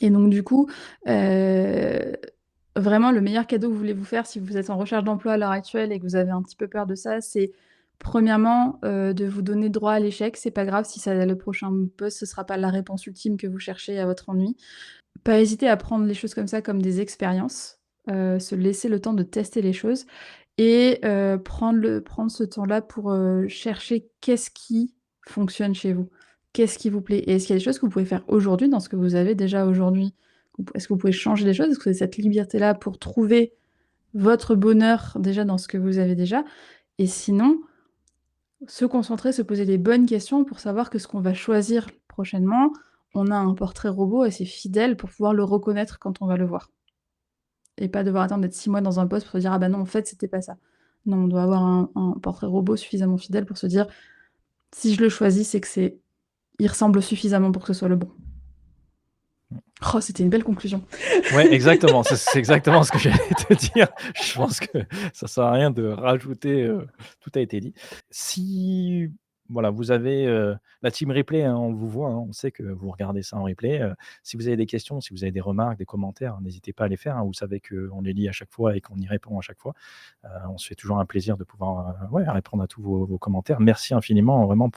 [SPEAKER 2] Et donc du coup, heu, vraiment le meilleur cadeau que vous voulez vous faire si vous êtes en recherche d'emploi à l'heure actuelle et que vous avez un petit peu peur de ça, c'est premièrement, de vous donner droit à l'échec. C'est pas grave si ça le prochain poste, ce sera pas la réponse ultime que vous cherchez à votre ennui. Pas hésiter à prendre les choses comme ça comme des expériences, se laisser le temps de tester les choses et prendre ce temps-là pour, chercher qu'est-ce qui fonctionne chez vous? Qu'est-ce qui vous plaît? Et est-ce qu'il y a des choses que vous pouvez faire aujourd'hui dans ce que vous avez déjà aujourd'hui? Est-ce que vous pouvez changer des choses? Est-ce que vous avez cette liberté-là pour trouver votre bonheur déjà dans ce que vous avez déjà? Et sinon, se concentrer, se poser les bonnes questions pour savoir que ce qu'on va choisir prochainement, on a un portrait robot assez fidèle pour pouvoir le reconnaître quand on va le voir. Et pas devoir attendre d'être 6 mois dans un poste pour se dire: «Ah bah non, en fait, c'était pas ça». Non, on doit avoir un portrait robot suffisamment fidèle pour se dire: «Si je le choisis, c'est que il ressemble suffisamment pour que ce soit le bon». Oh, c'était une belle conclusion.
[SPEAKER 1] Ouais, exactement, c'est exactement ce que j'allais te dire. Je pense que ça sert à rien de rajouter, tout a été dit. Si, voilà, vous avez, la team replay, hein, on vous voit, hein, on sait que vous regardez ça en replay, si vous avez des questions, si vous avez des remarques, des commentaires, n'hésitez pas à les faire, hein. Vous savez qu'on les lit à chaque fois et qu'on y répond à chaque fois. On se fait toujours un plaisir de pouvoir, ouais, répondre à tous vos commentaires. Merci infiniment, vraiment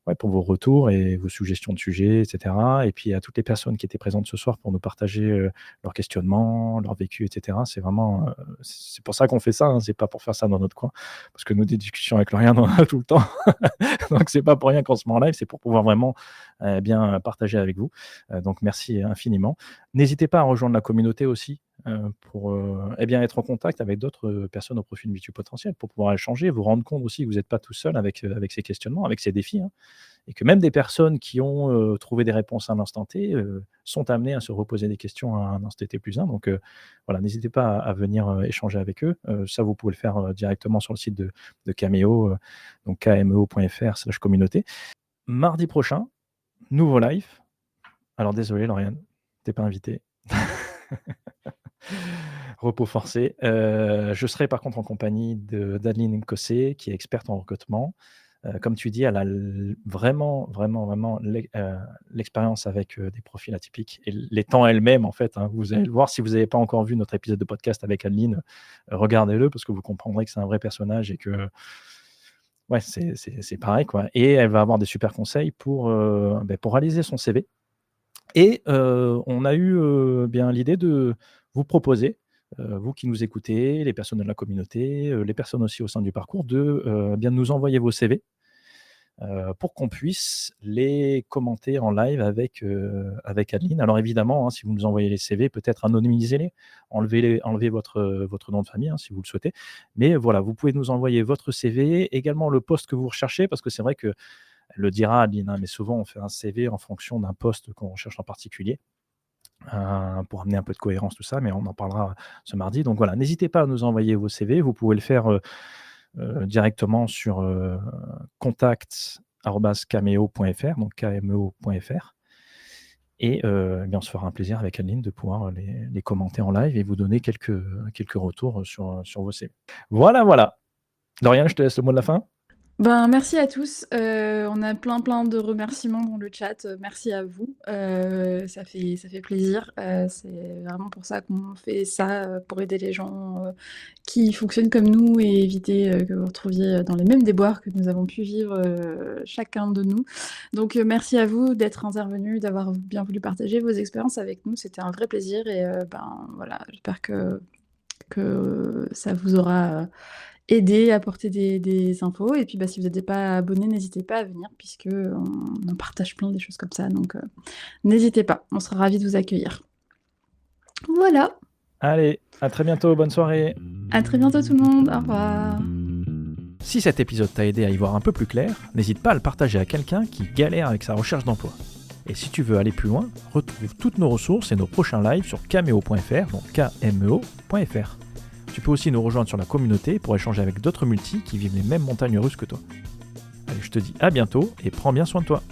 [SPEAKER 1] ouais, pour vos retours et vos suggestions de sujets, et cetera. Et puis à toutes les personnes qui étaient présentes ce soir pour nous partager, leurs questionnements, leur vécu, et cetera. C'est vraiment, c'est pour ça qu'on fait ça, hein, c'est pas pour faire ça dans notre coin. Parce que nous, des discussions avec Lauriane, on en a tout le temps. Donc c'est pas pour rien qu'on se met en live, c'est pour pouvoir vraiment, bien partager avec vous. Donc merci infiniment. N'hésitez pas à rejoindre la communauté aussi, pour, eh bien, être en contact avec d'autres, personnes au profil multipotentiel, pour pouvoir échanger, vous rendre compte aussi que vous n'êtes pas tout seul avec ces questionnements, avec ces défis, hein, et que même des personnes qui ont, trouvé des réponses à un instant T, sont amenées à se reposer des questions à un instant T plus un. Donc, voilà, n'hésitez pas à venir, échanger avec eux. Ça, vous pouvez le faire, directement sur le site de Cameo, donc kmeo.fr/communauté. Mardi prochain, nouveau live. Alors désolé Lauriane, tu es pas invitée. Repos forcé. Je serai par contre en compagnie d'Adeline Cossé, qui est experte en recrutement. Comme tu dis, elle a vraiment l'expérience avec, des profils atypiques et les temps elle-même, en fait, hein. Vous allez le voir si vous n'avez pas encore vu notre épisode de podcast avec Adeline, regardez-le parce que vous comprendrez que c'est un vrai personnage et que, ouais, c'est pareil, quoi. Et elle va avoir des super conseils pour réaliser son CV. Et on a eu, bien l'idée de vous proposer, vous qui nous écoutez, les personnes de la communauté, les personnes aussi au sein du parcours, de, bien nous envoyer vos CV, pour qu'on puisse les commenter en live avec Adeline. Alors évidemment, hein, si vous nous envoyez les CV, peut-être anonymisez-les, enlevez votre nom de famille, hein, si vous le souhaitez. Mais voilà, vous pouvez nous envoyer votre CV, également le poste que vous recherchez, parce que c'est vrai que elle le dira Adeline, hein, mais souvent on fait un CV en fonction d'un poste qu'on recherche en particulier, pour amener un peu de cohérence, tout ça, mais on en parlera ce mardi. Donc voilà, n'hésitez pas à nous envoyer vos CV. Vous pouvez le faire, directement sur, contact@cameo.fr, donc kmeo.fr. Et eh bien, on se fera un plaisir avec Adeline de pouvoir les commenter en live et vous donner quelques retours sur vos CV. Voilà, voilà. Dorian, je te laisse le mot de la fin.
[SPEAKER 2] Ben, merci à tous. On a plein de remerciements dans le chat. Merci à vous. Ça fait plaisir. C'est vraiment pour ça qu'on fait ça, pour aider les gens, qui fonctionnent comme nous et éviter, que vous retrouviez dans les mêmes déboires que nous avons pu vivre, chacun de nous. Donc, merci à vous d'être intervenus, d'avoir bien voulu partager vos expériences avec nous. C'était un vrai plaisir et ben, voilà, j'espère que ça vous aura, aidé, apporté des infos et puis, bah, si vous n'êtes pas abonné, n'hésitez pas à venir puisque on en partage plein des choses comme ça donc n'hésitez pas, on sera ravis de vous accueillir. Voilà,
[SPEAKER 1] Allez, à très bientôt, bonne soirée.
[SPEAKER 2] à très bientôt tout le monde, au revoir.
[SPEAKER 1] Si cet épisode t'a aidé à y voir un peu plus clair, n'hésite pas à le partager à quelqu'un qui galère avec sa recherche d'emploi. Et si tu veux aller plus loin, retrouve toutes nos ressources et nos prochains lives sur cameo.fr, donc kmeo.fr. Tu peux aussi nous rejoindre sur la communauté pour échanger avec d'autres multis qui vivent les mêmes montagnes russes que toi. Allez, je te dis à bientôt et prends bien soin de toi.